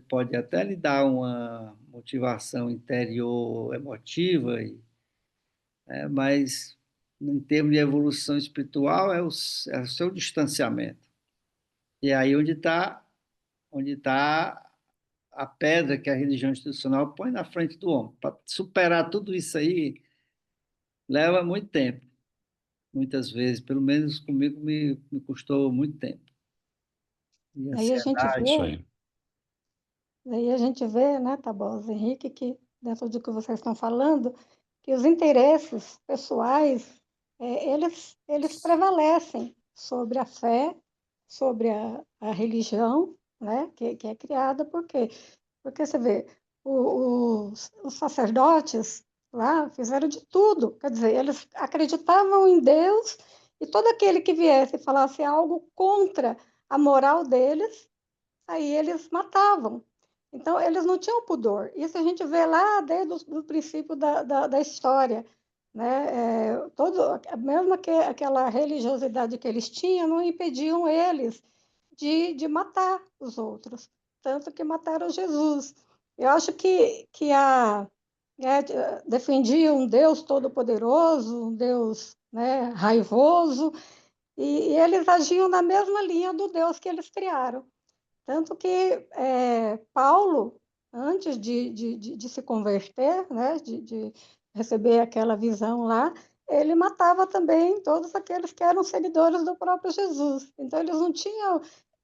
[SPEAKER 7] pode até lhe dar uma motivação interior emotiva, mas em termos de evolução espiritual é o seu distanciamento. E é aí onde tá a pedra que a religião institucional põe na frente do homem. Para superar tudo isso aí leva muito tempo, muitas vezes, pelo menos comigo me custou muito tempo. E
[SPEAKER 6] aí a gente
[SPEAKER 7] ansiedade.
[SPEAKER 2] isso
[SPEAKER 6] vê,
[SPEAKER 2] aí.
[SPEAKER 6] aí a gente vê, né, Tabosa, Henrique, que dentro do que vocês estão falando, que os interesses pessoais, eles prevalecem sobre a fé, sobre a religião, né, que é criada, por quê? Porque você vê, os sacerdotes, lá, fizeram de tudo. Quer dizer, eles acreditavam em Deus e todo aquele que viesse e falasse algo contra a moral deles, aí eles matavam. Então, eles não tinham pudor. Isso a gente vê lá desde o princípio da história. Né? Mesmo que aquela religiosidade que eles tinham, não impediam eles de matar os outros. Tanto que mataram Jesus. Eu acho defendia um Deus todo-poderoso, um Deus, né, raivoso, e eles agiam na mesma linha do Deus que eles criaram. Tanto que Paulo, antes de se converter, né, de receber aquela visão lá, ele matava também todos aqueles que eram seguidores do próprio Jesus. Então, eles não tinham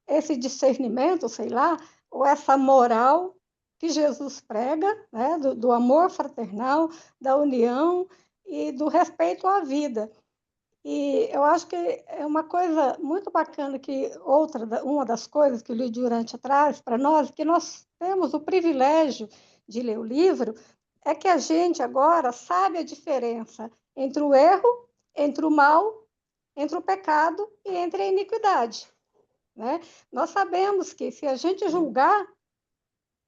[SPEAKER 6] esse discernimento, sei lá, ou essa moral que Jesus prega, né, do amor fraternal, da união e do respeito à vida. E eu acho que é uma coisa muito bacana que uma das coisas que o Lídio Durante traz para nós, que nós temos o privilégio de ler o livro, é que a gente agora sabe a diferença entre o erro, entre o mal, entre o pecado e entre a iniquidade, né? Nós sabemos que se a gente julgar,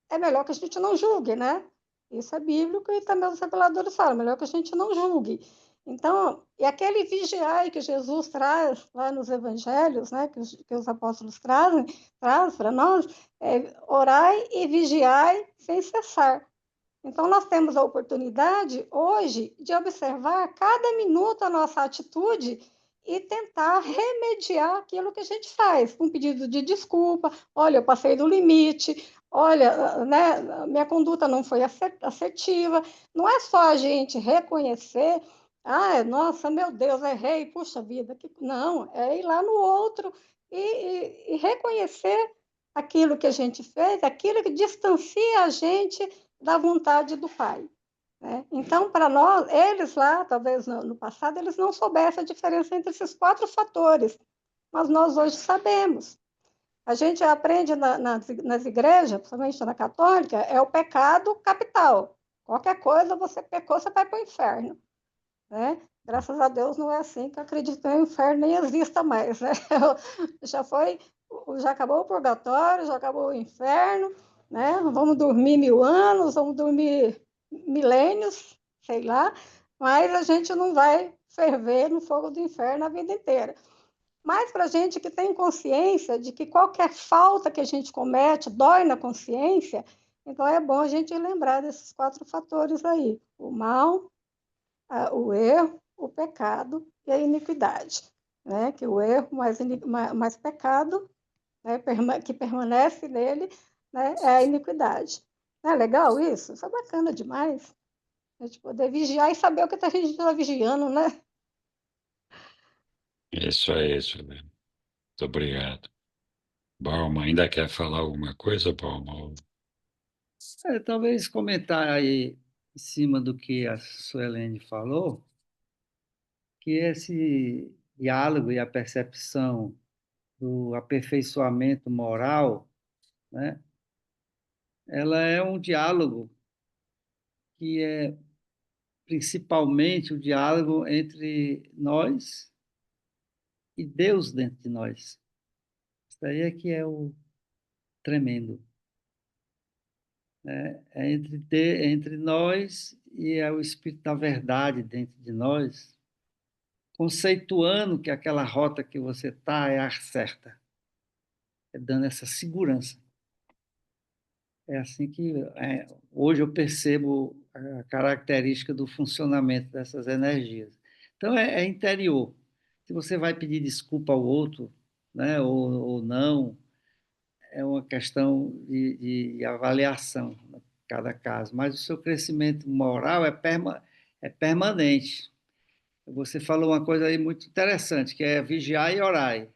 [SPEAKER 6] é melhor que a gente não julgue, né? Isso é bíblico e também os reveladores falam, melhor que a gente não julgue. Então, e aquele vigiai que Jesus traz lá nos evangelhos, né, que os apóstolos traz para nós, orai e vigiai sem cessar. Então, nós temos a oportunidade hoje de observar cada minuto a nossa atitude e tentar remediar aquilo que a gente faz, com um pedido de desculpa. Olha, eu passei do limite. Olha, né, minha conduta não foi assertiva. Não é só a gente reconhecer, nossa, meu Deus, errei, puxa vida. Não, é ir lá no outro e reconhecer aquilo que a gente fez, aquilo que distancia a gente da vontade do Pai. Né? Então, para nós, eles lá, talvez no passado, eles não soubessem a diferença entre esses 4 fatores, mas nós hoje sabemos. A gente aprende nas igrejas, principalmente na católica, é o pecado capital. Qualquer coisa você pecou, você vai para o inferno. Né? Graças a Deus não é assim, que eu acredito que o inferno nem exista mais. Né? Já acabou o purgatório, já acabou o inferno, né? Vamos dormir 1000 anos, vamos dormir milênios, sei lá, mas a gente não vai ferver no fogo do inferno a vida inteira. Mas para a gente que tem consciência de que qualquer falta que a gente comete dói na consciência, então é bom a gente lembrar desses 4 fatores aí: o mal, o erro, o pecado e a iniquidade. Né? Que o erro mais pecado, né, que permanece nele, né, é a iniquidade. Não é legal isso? Isso é bacana demais. A gente poder vigiar e saber o que a gente está vigiando, né?
[SPEAKER 2] Isso é isso, né? Muito obrigado. Balma, ainda quer falar alguma coisa, Balma?
[SPEAKER 7] Talvez comentar aí em cima do que a Suelene falou, que esse diálogo e a percepção do aperfeiçoamento moral, né, ela é um diálogo que é principalmente o diálogo entre nós e Deus dentro de nós. Isso aí é que é o tremendo. Né? É entre nós e é o Espírito da Verdade dentro de nós, conceituando que aquela rota que você está é a certa, é dando essa segurança. É assim que hoje eu percebo a característica do funcionamento dessas energias. Então, é interior. Se você vai pedir desculpa ao outro, né, ou não, é uma questão de avaliação em cada caso. Mas o seu crescimento moral é permanente. Você falou uma coisa aí muito interessante, que é vigiar e orar.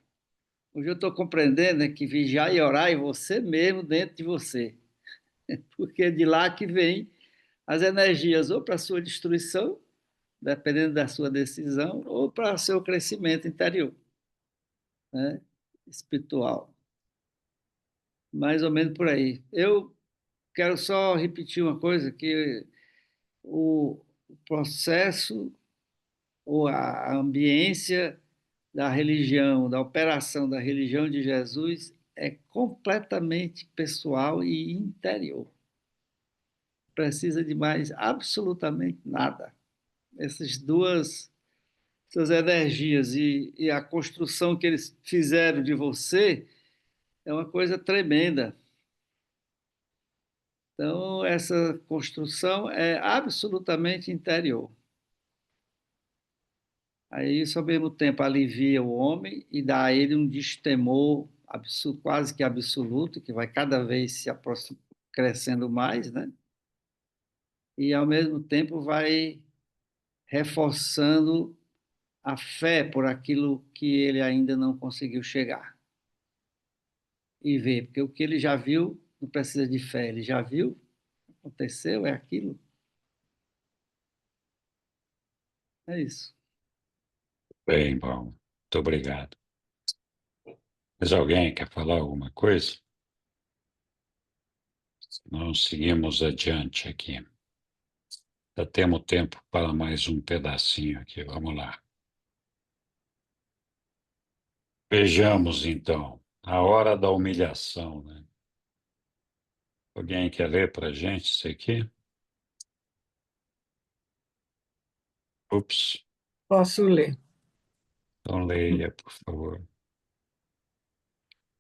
[SPEAKER 7] Hoje eu estou compreendendo, né, que vigiar e orar é você mesmo dentro de você, porque é de lá que vem as energias ou para a sua destruição, dependendo da sua decisão, ou para o seu crescimento interior, né, espiritual. Mais ou menos por aí. Eu quero só repetir uma coisa, que o processo ou a ambiência da religião, da operação da religião de Jesus é completamente pessoal e interior. Precisa de mais absolutamente nada. Essas energias e a construção que eles fizeram de você é uma coisa tremenda. Então, essa construção é absolutamente interior. Aí, isso, ao mesmo tempo, alivia o homem e dá a ele um destemor quase que absoluto, que vai cada vez se crescendo mais, né? E, ao mesmo tempo, vai reforçando a fé por aquilo que ele ainda não conseguiu chegar e ver, porque o que ele já viu não precisa de fé, ele já viu, aconteceu, é aquilo. É isso.
[SPEAKER 2] Bem bom. Muito obrigado. Mas alguém quer falar alguma coisa? Nós seguimos adiante aqui. Já temos tempo para mais um pedacinho aqui. Vamos lá. Vejamos, então, a hora da humilhação, né? Alguém quer ler para a gente isso aqui? Ups,
[SPEAKER 8] Posso ler.
[SPEAKER 2] então leia, por favor.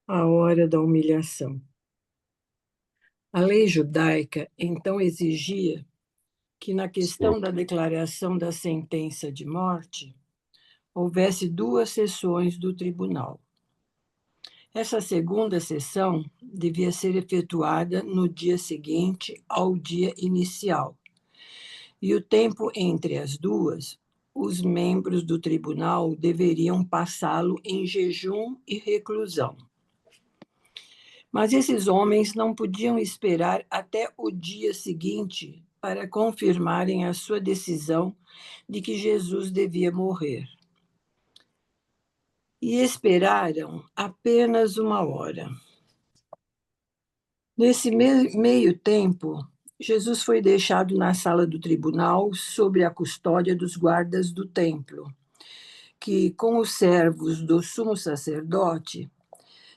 [SPEAKER 8] A hora da humilhação. A lei judaica então exigia que, na questão da
[SPEAKER 2] Desculpe.
[SPEAKER 8] declaração da sentença de morte, houvesse 2 sessões do tribunal. Essa segunda sessão devia ser efetuada no dia seguinte ao dia inicial. E o tempo entre as duas, os membros do tribunal deveriam passá-lo em jejum e reclusão. Mas esses homens não podiam esperar até o dia seguinte para confirmarem a sua decisão de que Jesus devia morrer. E esperaram apenas 1 hora. Nesse meio tempo, Jesus foi deixado na sala do tribunal sob a custódia dos guardas do templo, que, com os servos do sumo sacerdote,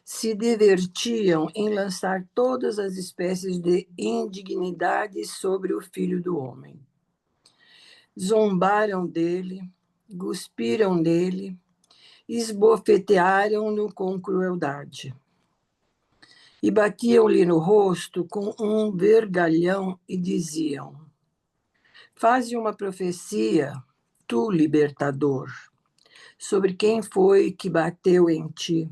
[SPEAKER 8] se divertiam em lançar todas as espécies de indignidades sobre o Filho do Homem. Zombaram dele, cuspiram nele, esbofetearam-no com crueldade. E batiam-lhe no rosto com um vergalhão e diziam: faze uma profecia, tu, libertador, sobre quem foi que bateu em ti.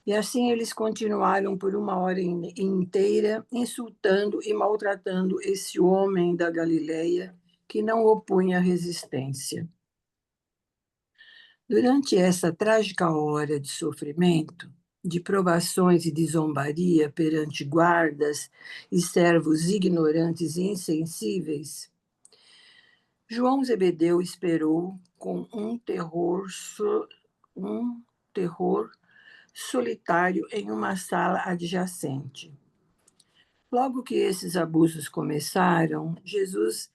[SPEAKER 8] E assim eles continuaram por 1 hora inteira, insultando e maltratando esse homem da Galileia que não opunha resistência. Durante essa trágica hora de sofrimento, de provações e de zombaria perante guardas e servos ignorantes e insensíveis, João Zebedeu esperou com um terror solitário em uma sala adjacente. Logo que esses abusos começaram, Jesus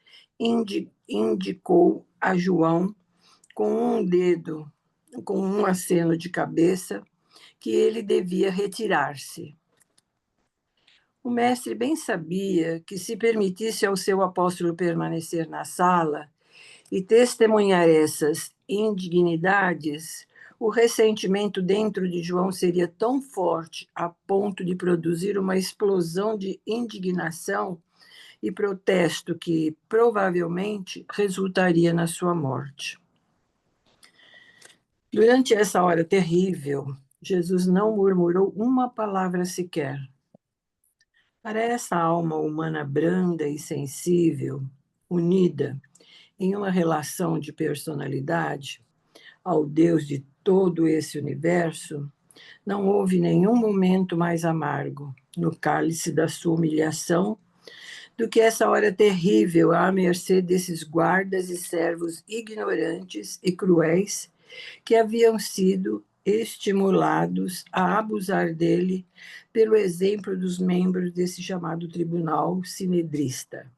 [SPEAKER 8] indicou a João com um dedo, com um aceno de cabeça, que ele devia retirar-se. O mestre bem sabia que, se permitisse ao seu apóstolo permanecer na sala e testemunhar essas indignidades, o ressentimento dentro de João seria tão forte a ponto de produzir uma explosão de indignação e protesto que, provavelmente, resultaria na sua morte. Durante essa hora terrível, Jesus não murmurou uma palavra sequer. Para essa alma humana branda e sensível, unida em uma relação de personalidade ao Deus de todo esse universo, não houve nenhum momento mais amargo no cálice da sua humilhação do que essa hora terrível à mercê desses guardas e servos ignorantes e cruéis que haviam sido estimulados a abusar dele pelo exemplo dos membros desse chamado tribunal sinedrista.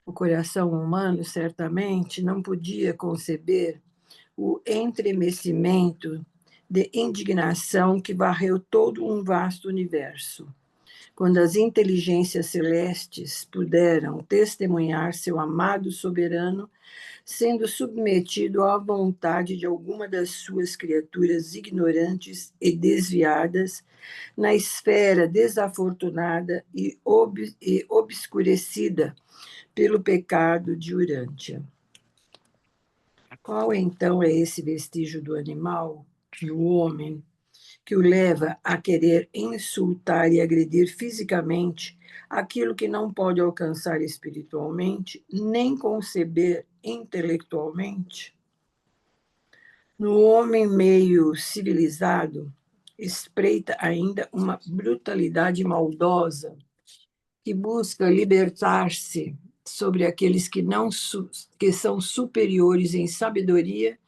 [SPEAKER 8] O coração humano, certamente, não podia conceber o estremecimento de indignação que varreu todo um vasto universo, quando as inteligências celestes puderam testemunhar seu amado soberano sendo submetido à vontade de alguma das suas criaturas ignorantes e desviadas na esfera desafortunada e obscurecida pelo pecado de Urântia. Qual então é esse vestígio do animal, no homem, que o leva a querer insultar e agredir fisicamente aquilo que não pode alcançar espiritualmente, nem conceber intelectualmente? No homem meio civilizado, espreita ainda uma brutalidade maldosa que busca libertar-se sobre aqueles que são superiores em sabedoria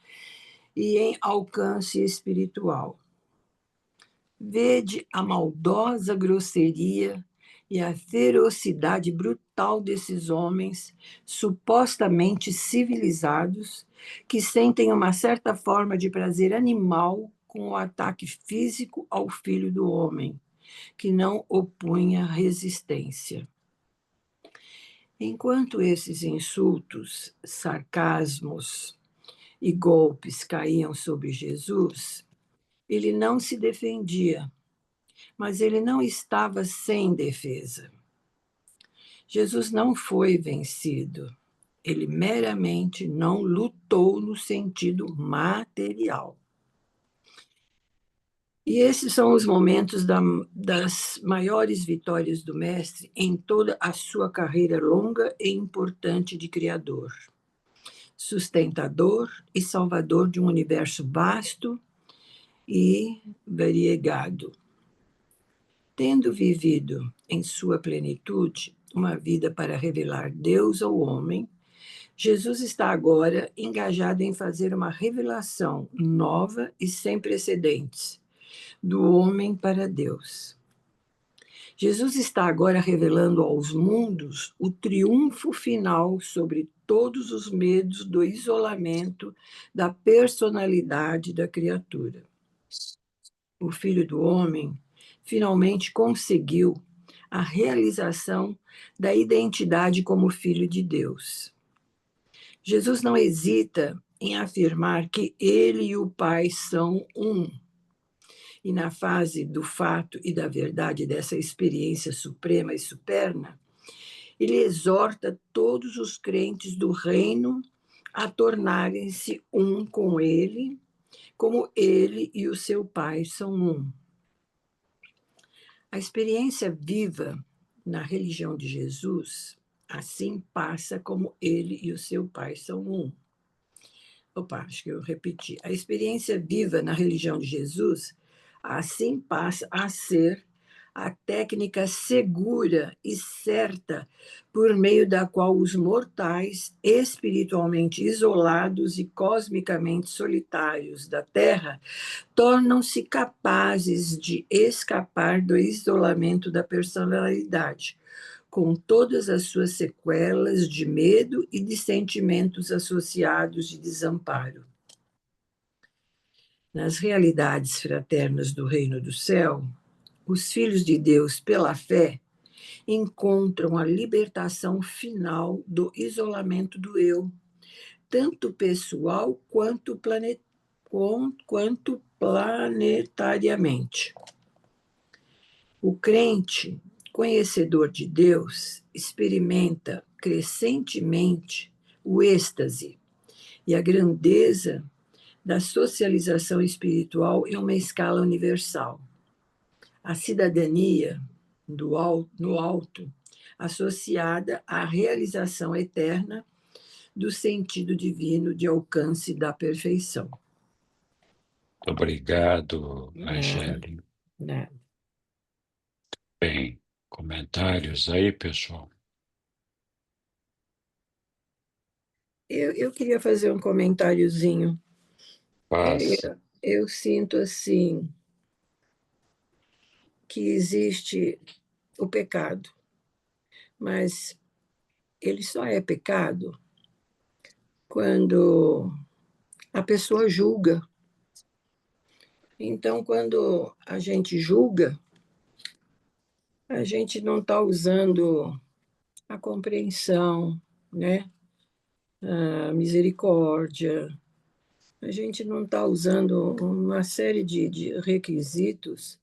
[SPEAKER 8] e em alcance espiritual. Vede a maldosa grosseria e a ferocidade brutal desses homens supostamente civilizados que sentem uma certa forma de prazer animal com o ataque físico ao filho do homem, que não opunha resistência. Enquanto esses insultos, sarcasmos e golpes caíam sobre Jesus, ele não se defendia, mas ele não estava sem defesa. Jesus não foi vencido, ele meramente não lutou no sentido material. E esses são os momentos das maiores vitórias do Mestre em toda a sua carreira longa e importante de Criador, sustentador e salvador de um universo vasto e variegado. Tendo vivido em sua plenitude uma vida para revelar Deus ao homem, Jesus está agora engajado em fazer uma revelação nova e sem precedentes do homem para Deus. Jesus está agora revelando aos mundos o triunfo final sobre todos os medos do isolamento da personalidade da criatura. O Filho do Homem finalmente conseguiu a realização da identidade como Filho de Deus. Jesus não hesita em afirmar que ele e o Pai são um. E na fase do fato e da verdade dessa experiência suprema e superna, ele exorta todos os crentes do reino a tornarem-se um com ele, como ele e o seu Pai são um. A experiência viva na religião de Jesus, assim passa como ele e o seu Pai são um. Opa, acho que eu repeti. A experiência viva na religião de Jesus, assim passa a ser a técnica segura e certa por meio da qual os mortais, espiritualmente isolados e cosmicamente solitários da Terra, tornam-se capazes de escapar do isolamento da personalidade, com todas as suas sequelas de medo e de sentimentos associados de desamparo. Nas realidades fraternas do reino do céu, os filhos de Deus, pela fé, encontram a libertação final do isolamento do eu, tanto pessoal quanto planetariamente. O crente, conhecedor de Deus, experimenta crescentemente o êxtase e a grandeza da socialização espiritual em uma escala universal. A cidadania no alto, associada à realização eterna do sentido divino de alcance da perfeição.
[SPEAKER 2] Obrigado, Angélica. Bem, comentários aí, pessoal?
[SPEAKER 8] Eu queria fazer um comentáriozinho.
[SPEAKER 2] Paz.
[SPEAKER 8] Eu sinto assim que existe o pecado, mas ele só é pecado quando a pessoa julga. Então, quando a gente julga, a gente não está usando a compreensão, né? A misericórdia. A gente não está usando uma série de requisitos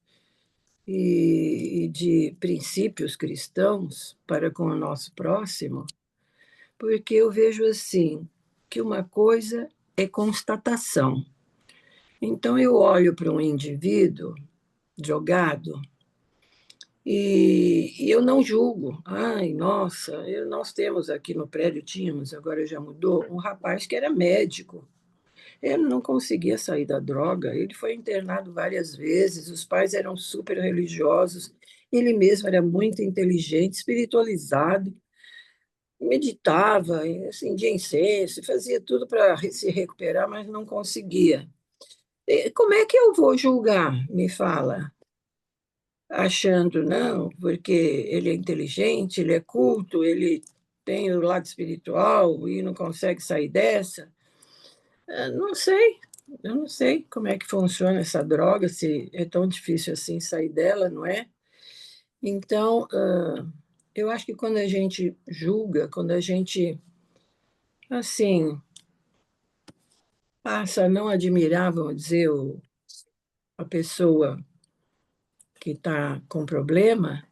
[SPEAKER 8] e de princípios cristãos para com o nosso próximo, porque eu vejo assim que uma coisa é constatação. Então eu olho para um indivíduo jogado e eu não julgo. Ai, nossa, nós temos aqui no prédio, tínhamos, agora já mudou, um rapaz que era médico. Ele não conseguia sair da droga, ele foi internado várias vezes, os pais eram super religiosos, ele mesmo era muito inteligente, espiritualizado, meditava, acendia incenso, fazia tudo para se recuperar, mas não conseguia. E como é que eu vou julgar, me fala? Achando, não, porque ele é inteligente, ele é culto, ele tem o lado espiritual e não consegue sair dessa. Não sei, eu não sei como é que funciona essa droga, se é tão difícil assim sair dela, não é? Então, eu acho que quando a gente julga, quando a gente, assim, passa a não admirar, vamos dizer, a pessoa que está com problema,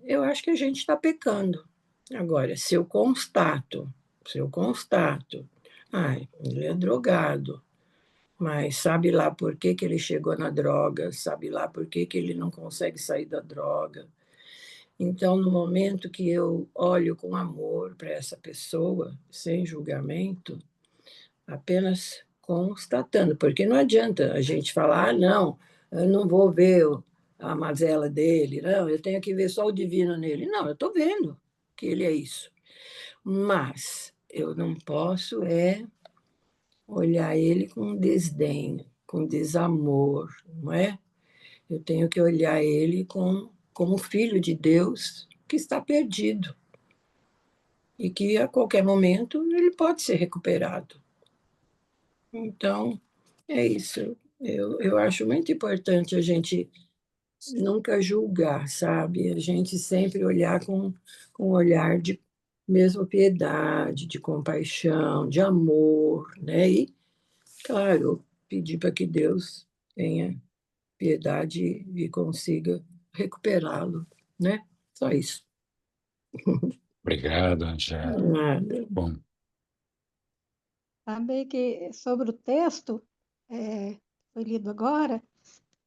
[SPEAKER 8] eu acho que a gente está pecando. Agora, se eu constato, ai, ele é drogado, mas sabe lá por que que ele chegou na droga, sabe lá por que que ele não consegue sair da droga. Então, no momento que eu olho com amor para essa pessoa, sem julgamento, apenas constatando, porque não adianta a gente falar, não, eu não vou ver a mazela dele, não, eu tenho que ver só o divino nele. Não, eu estou vendo que ele é isso. Mas eu não posso olhar ele com desdém, com desamor, não é? Eu tenho que olhar ele como filho de Deus que está perdido e que a qualquer momento ele pode ser recuperado. Então, é isso. Eu acho muito importante a gente nunca julgar, sabe? A gente sempre olhar com um olhar de mesmo piedade, de compaixão, de amor, né? E, claro, pedir para que Deus tenha piedade e consiga recuperá-lo, né? Só isso.
[SPEAKER 2] Obrigado, Angélica.
[SPEAKER 8] Nada.
[SPEAKER 2] Bom,
[SPEAKER 6] Sabe que sobre o texto, foi lido agora,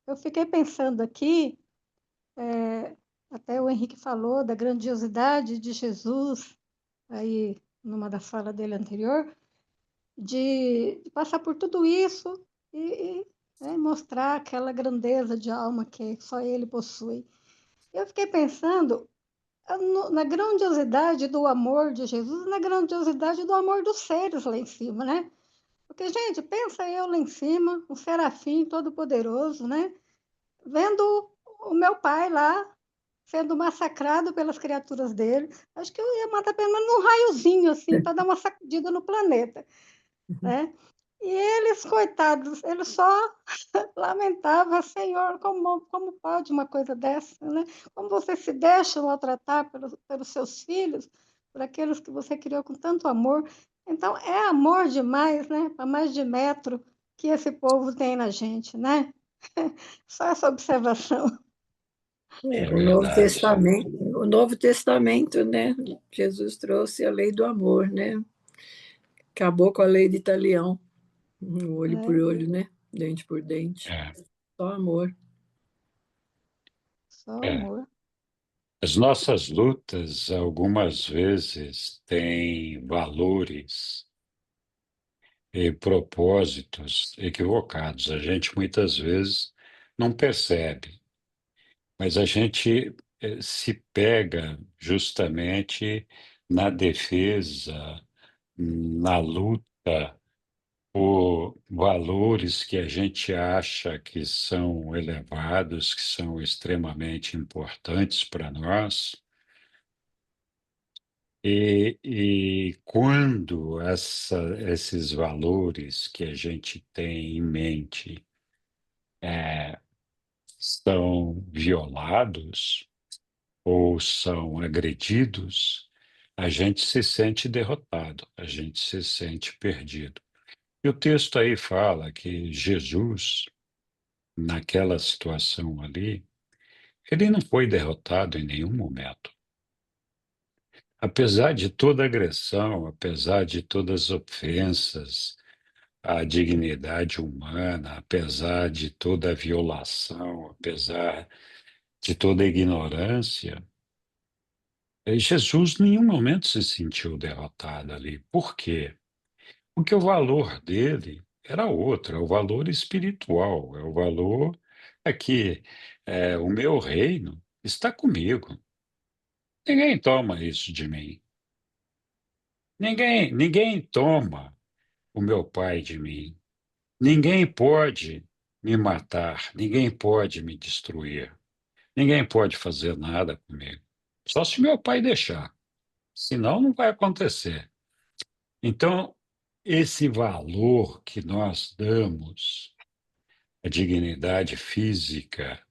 [SPEAKER 6] eu fiquei pensando aqui, até o Henrique falou da grandiosidade de Jesus, aí numa da fala dele anterior, de passar por tudo isso e mostrar aquela grandeza de alma que só ele possui. Eu fiquei pensando na grandiosidade do amor de Jesus, na grandiosidade do amor dos seres lá em cima, né? Porque, gente, pensa eu lá em cima, um serafim todo-poderoso, né? Vendo o meu pai lá sendo massacrado pelas criaturas dele. Acho que eu ia matar pelo menos um raiozinho, assim, para dar uma sacudida no planeta, né? E eles, coitados, eles só lamentavam, Senhor, como pode uma coisa dessa, né? Como você se deixa maltratar pelos seus filhos, por aqueles que você criou com tanto amor. Então, é amor demais, né? Para mais de metro que esse povo tem na gente, né? Só essa observação.
[SPEAKER 2] é
[SPEAKER 8] O Novo
[SPEAKER 2] verdade.
[SPEAKER 8] Testamento, o Novo Testamento, né? Jesus trouxe a lei do amor, né? Acabou com a lei de Italião, olho por
[SPEAKER 6] É,
[SPEAKER 8] olho, né? Dente por dente.
[SPEAKER 2] É,
[SPEAKER 8] Só amor.
[SPEAKER 6] só
[SPEAKER 2] é.
[SPEAKER 6] amor.
[SPEAKER 2] As nossas lutas, algumas vezes, têm valores e propósitos equivocados. A gente muitas vezes não percebe, mas a gente se pega justamente na defesa, na luta por valores que a gente acha que são elevados, que são extremamente importantes para nós, E quando esses valores que a gente tem em mente são violados ou são agredidos, a gente se sente derrotado, a gente se sente perdido. E o texto aí fala que Jesus, naquela situação ali, ele não foi derrotado em nenhum momento. Apesar de toda agressão, apesar de todas as ofensas à dignidade humana, apesar de toda a violação, apesar de toda a ignorância, Jesus em nenhum momento se sentiu derrotado ali. Por quê? Porque o valor dele era outro, é o valor espiritual, é o valor aqui, o meu reino está comigo. Ninguém toma isso de mim. Ninguém toma o meu pai de mim. Ninguém pode me matar, ninguém pode me destruir, ninguém pode fazer nada comigo. Só se meu pai deixar, senão não vai acontecer. Então, esse valor que nós damos à dignidade física,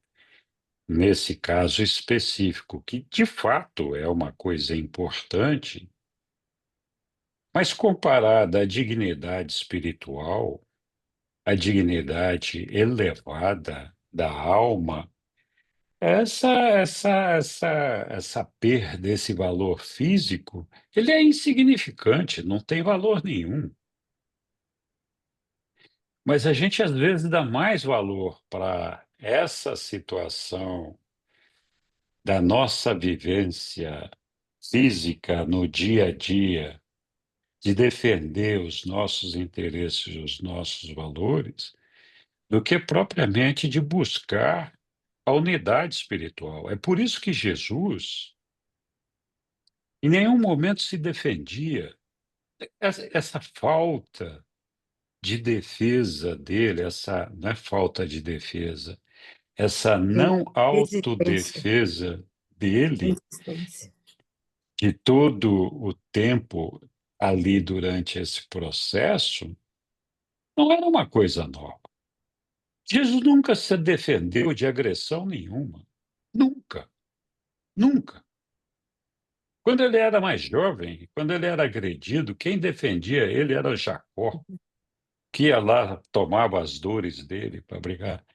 [SPEAKER 2] nesse caso específico, que de fato é uma coisa importante, mas comparada à dignidade espiritual, à dignidade elevada da alma, essa perda, esse valor físico, ele é insignificante, não tem valor nenhum. Mas a gente às vezes dá mais valor para essa situação da nossa vivência física no dia a dia, de defender os nossos interesses, os nossos valores, do que propriamente de buscar a unidade espiritual. É por isso que Jesus, em nenhum momento, se defendia. Essa falta de defesa dele, essa não é falta de defesa, essa não
[SPEAKER 8] Resistência.
[SPEAKER 2] autodefesa dele
[SPEAKER 8] Resistência.
[SPEAKER 2] de todo o tempo ali durante esse processo, não era uma coisa nova. Jesus nunca se defendeu de agressão nenhuma. Nunca, nunca. Quando ele era mais jovem, quando ele era agredido, quem defendia ele era Jacó, que ia lá, tomava as dores dele para brigar.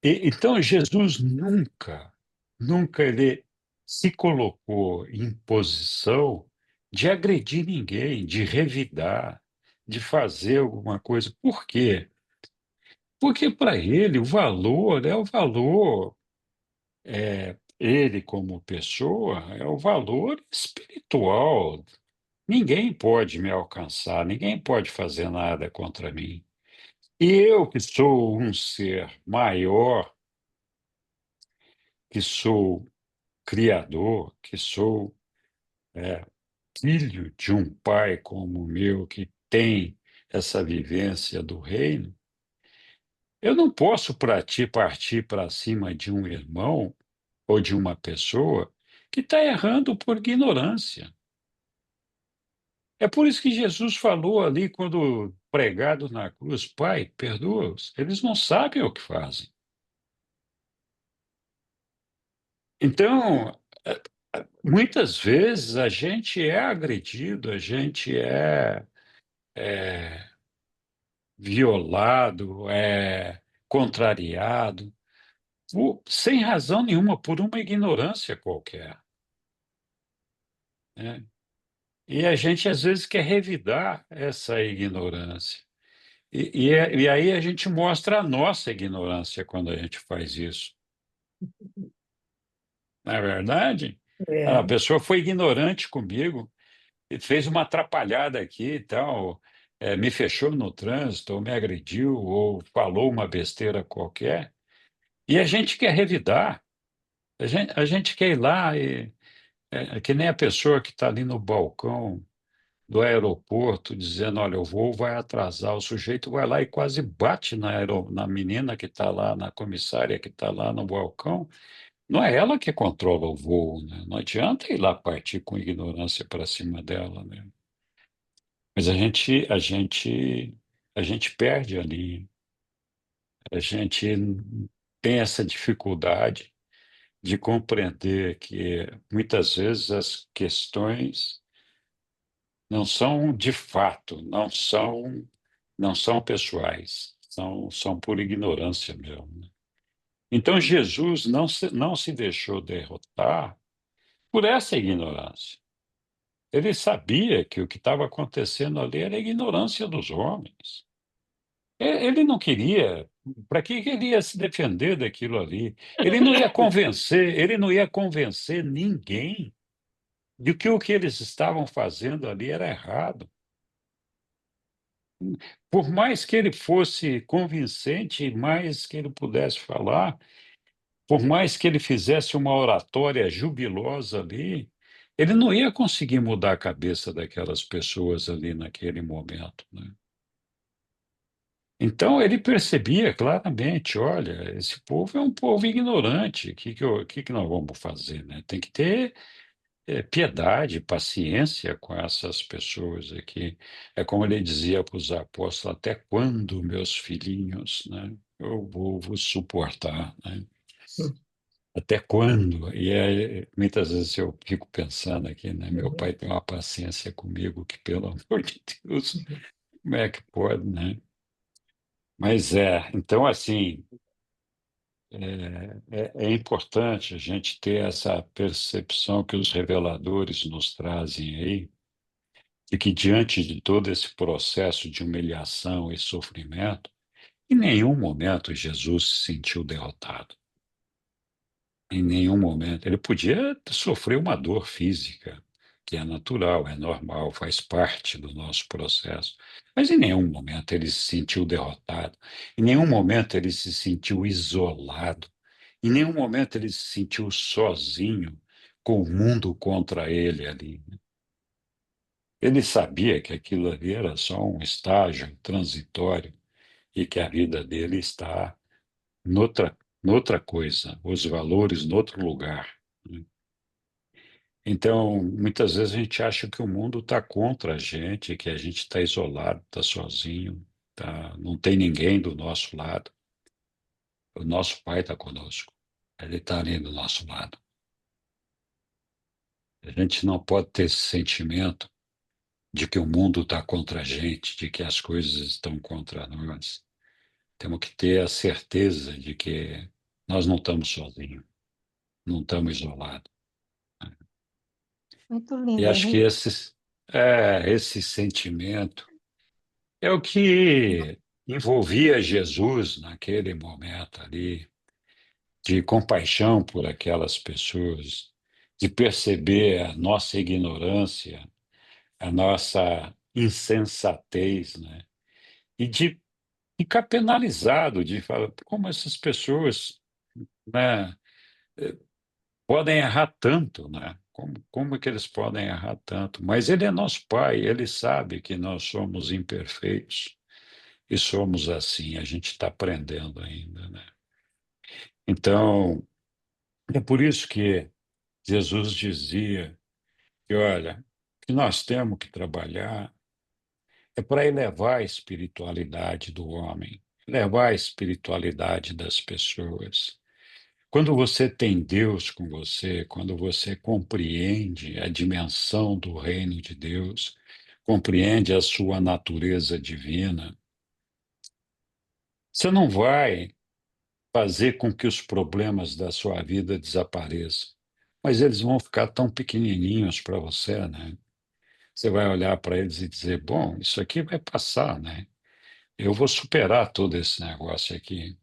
[SPEAKER 2] Então, Jesus nunca ele se colocou em posição de agredir ninguém, de revidar, de fazer alguma coisa. Por quê? Porque para ele o valor é o valor, ele como pessoa, é o valor espiritual. Ninguém pode me alcançar, ninguém pode fazer nada contra mim. E eu, que sou um ser maior, que sou criador, que sou filho de um pai como o meu, que tem essa vivência do reino, eu não posso partir para cima de um irmão ou de uma pessoa que está errando por ignorância. É por isso que Jesus falou ali, quando pregado na cruz: Pai, perdoa-os, eles não sabem o que fazem. Então, muitas vezes a gente é agredido, a gente é violado, é contrariado, sem razão nenhuma, por uma ignorância qualquer, né? E a gente, às vezes, quer revidar essa ignorância. E aí a gente mostra a nossa ignorância quando a gente faz isso. Não é verdade? A
[SPEAKER 8] É.
[SPEAKER 2] pessoa foi ignorante comigo, e fez uma atrapalhada aqui e tal, me fechou no trânsito, ou me agrediu, ou falou uma besteira qualquer, e a gente quer revidar, a gente quer ir lá, é que nem a pessoa que está ali no balcão do aeroporto, dizendo: olha, o voo vai atrasar, o sujeito vai lá e quase bate na menina que está lá, na comissária que está lá no balcão, Não é ela que controla o voo, né? Não adianta ir lá partir com ignorância para cima dela, né? Mas a gente perde ali. A gente tem essa dificuldade de compreender que muitas vezes as questões não são de fato, não são pessoais, são por ignorância mesmo, né? Então Jesus não se deixou derrotar por essa ignorância. Ele sabia que o que estava acontecendo ali era a ignorância dos homens. Ele não queria. Para que ele ia se defender daquilo ali? Ele não ia convencer ninguém de que o que eles estavam fazendo ali era errado. Por mais que ele fosse convincente, mais que ele pudesse falar, por mais que ele fizesse uma oratória jubilosa ali, ele não ia conseguir mudar a cabeça daquelas pessoas ali naquele momento, né? Então ele percebia claramente, olha, esse povo é um povo ignorante, o que que nós vamos fazer, né? Tem que ter piedade, paciência com essas pessoas aqui. É como ele dizia para os apóstolos: até quando, meus filhinhos, né, eu vou vos suportar, né? Até quando? E muitas vezes eu fico pensando aqui, né? Meu pai tem uma paciência comigo que, pelo amor de Deus, como é que pode, né? Mas então, assim, é importante a gente ter essa percepção que os reveladores nos trazem aí, de que diante de todo esse processo de humilhação e sofrimento, em nenhum momento Jesus se sentiu derrotado. Em nenhum momento. Ele podia sofrer uma dor física, que é natural, é normal, faz parte do nosso processo. Mas em nenhum momento ele se sentiu derrotado. Em nenhum momento ele se sentiu isolado. Em nenhum momento ele se sentiu sozinho, com o mundo contra ele ali. Ele sabia que aquilo ali era só um estágio transitório e que a vida dele está noutra coisa, os valores noutro lugar, né? Então, muitas vezes a gente acha que o mundo está contra a gente, que a gente está isolado, está sozinho, não tem ninguém do nosso lado. O nosso Pai está conosco, Ele está ali do nosso lado. A gente não pode ter esse sentimento de que o mundo está contra a gente, de que as coisas estão contra nós. Temos que ter a certeza de que nós não estamos sozinhos, não estamos isolados.
[SPEAKER 6] Muito
[SPEAKER 2] E
[SPEAKER 6] lindo,
[SPEAKER 2] acho que
[SPEAKER 6] Henrique.
[SPEAKER 2] esse sentimento é o que envolvia Jesus naquele momento ali, de compaixão por aquelas pessoas, de perceber a nossa ignorância, a nossa insensatez, né? E de ficar penalizado, de falar como essas pessoas, né, podem errar tanto, né? Como é que eles podem errar tanto? Mas ele é nosso pai, ele sabe que nós somos imperfeitos e somos assim, a gente está aprendendo ainda, né? Então, é por isso que Jesus dizia que, olha, o que nós temos que trabalhar é para elevar a espiritualidade do homem, elevar a espiritualidade das pessoas. Quando você tem Deus com você, quando você compreende a dimensão do reino de Deus, compreende a sua natureza divina, você não vai fazer com que os problemas da sua vida desapareçam, mas eles vão ficar tão pequenininhos para você, né? Você vai olhar para eles e dizer: bom, isso aqui vai passar, né? Eu vou superar todo esse negócio aqui.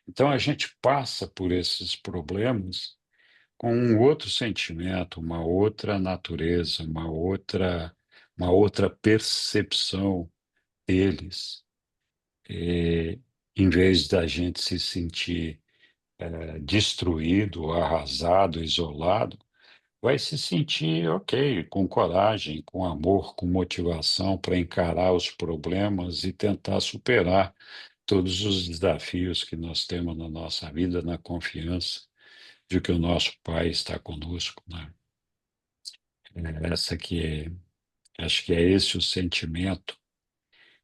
[SPEAKER 2] Então a gente passa por esses problemas com um outro sentimento, uma outra natureza, uma outra percepção deles, e, em vez da gente se sentir destruído, arrasado, isolado, vai se sentir ok, com coragem, com amor, com motivação para encarar os problemas e tentar superar todos os desafios que nós temos na nossa vida, na confiança de que o nosso Pai está conosco, né? Acho que é esse o sentimento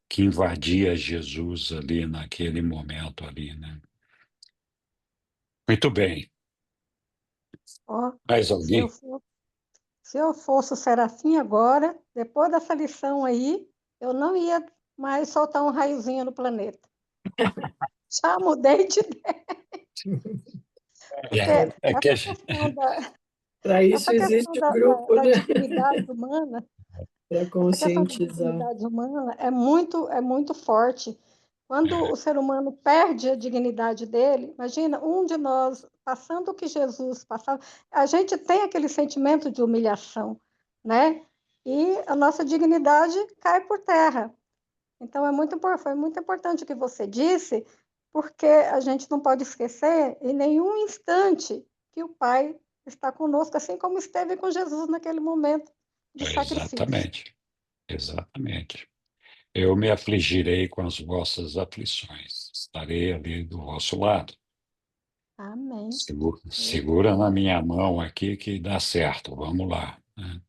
[SPEAKER 2] que invadia Jesus ali naquele momento ali, né? Muito bem.
[SPEAKER 6] Ó,
[SPEAKER 2] Mais
[SPEAKER 6] se eu
[SPEAKER 2] alguém?
[SPEAKER 6] for, se eu fosse o Serafim agora, depois dessa lição aí, eu não ia mais soltar um raiozinho no planeta. Já mudei de ideia, porque
[SPEAKER 2] É que a gente-
[SPEAKER 8] Para isso
[SPEAKER 6] essa questão
[SPEAKER 8] existe um grupo,
[SPEAKER 6] da
[SPEAKER 8] né?
[SPEAKER 6] dignidade humana,
[SPEAKER 8] Para
[SPEAKER 6] essa questão da
[SPEAKER 8] conscientizar.
[SPEAKER 6] dignidade humana é muito forte. Quando o ser humano perde a dignidade dele, imagina um de nós passando o que Jesus passava, a gente tem aquele sentimento de humilhação, né? E a nossa dignidade cai por terra. Então foi muito importante o que você disse, porque a gente não pode esquecer em nenhum instante que o Pai está conosco, assim como esteve com Jesus naquele momento de sacrifício.
[SPEAKER 2] Exatamente, exatamente. Eu me afligirei com as vossas aflições. Estarei ali do vosso lado.
[SPEAKER 6] Amém.
[SPEAKER 2] Segura na minha mão aqui que dá certo. Vamos lá, né?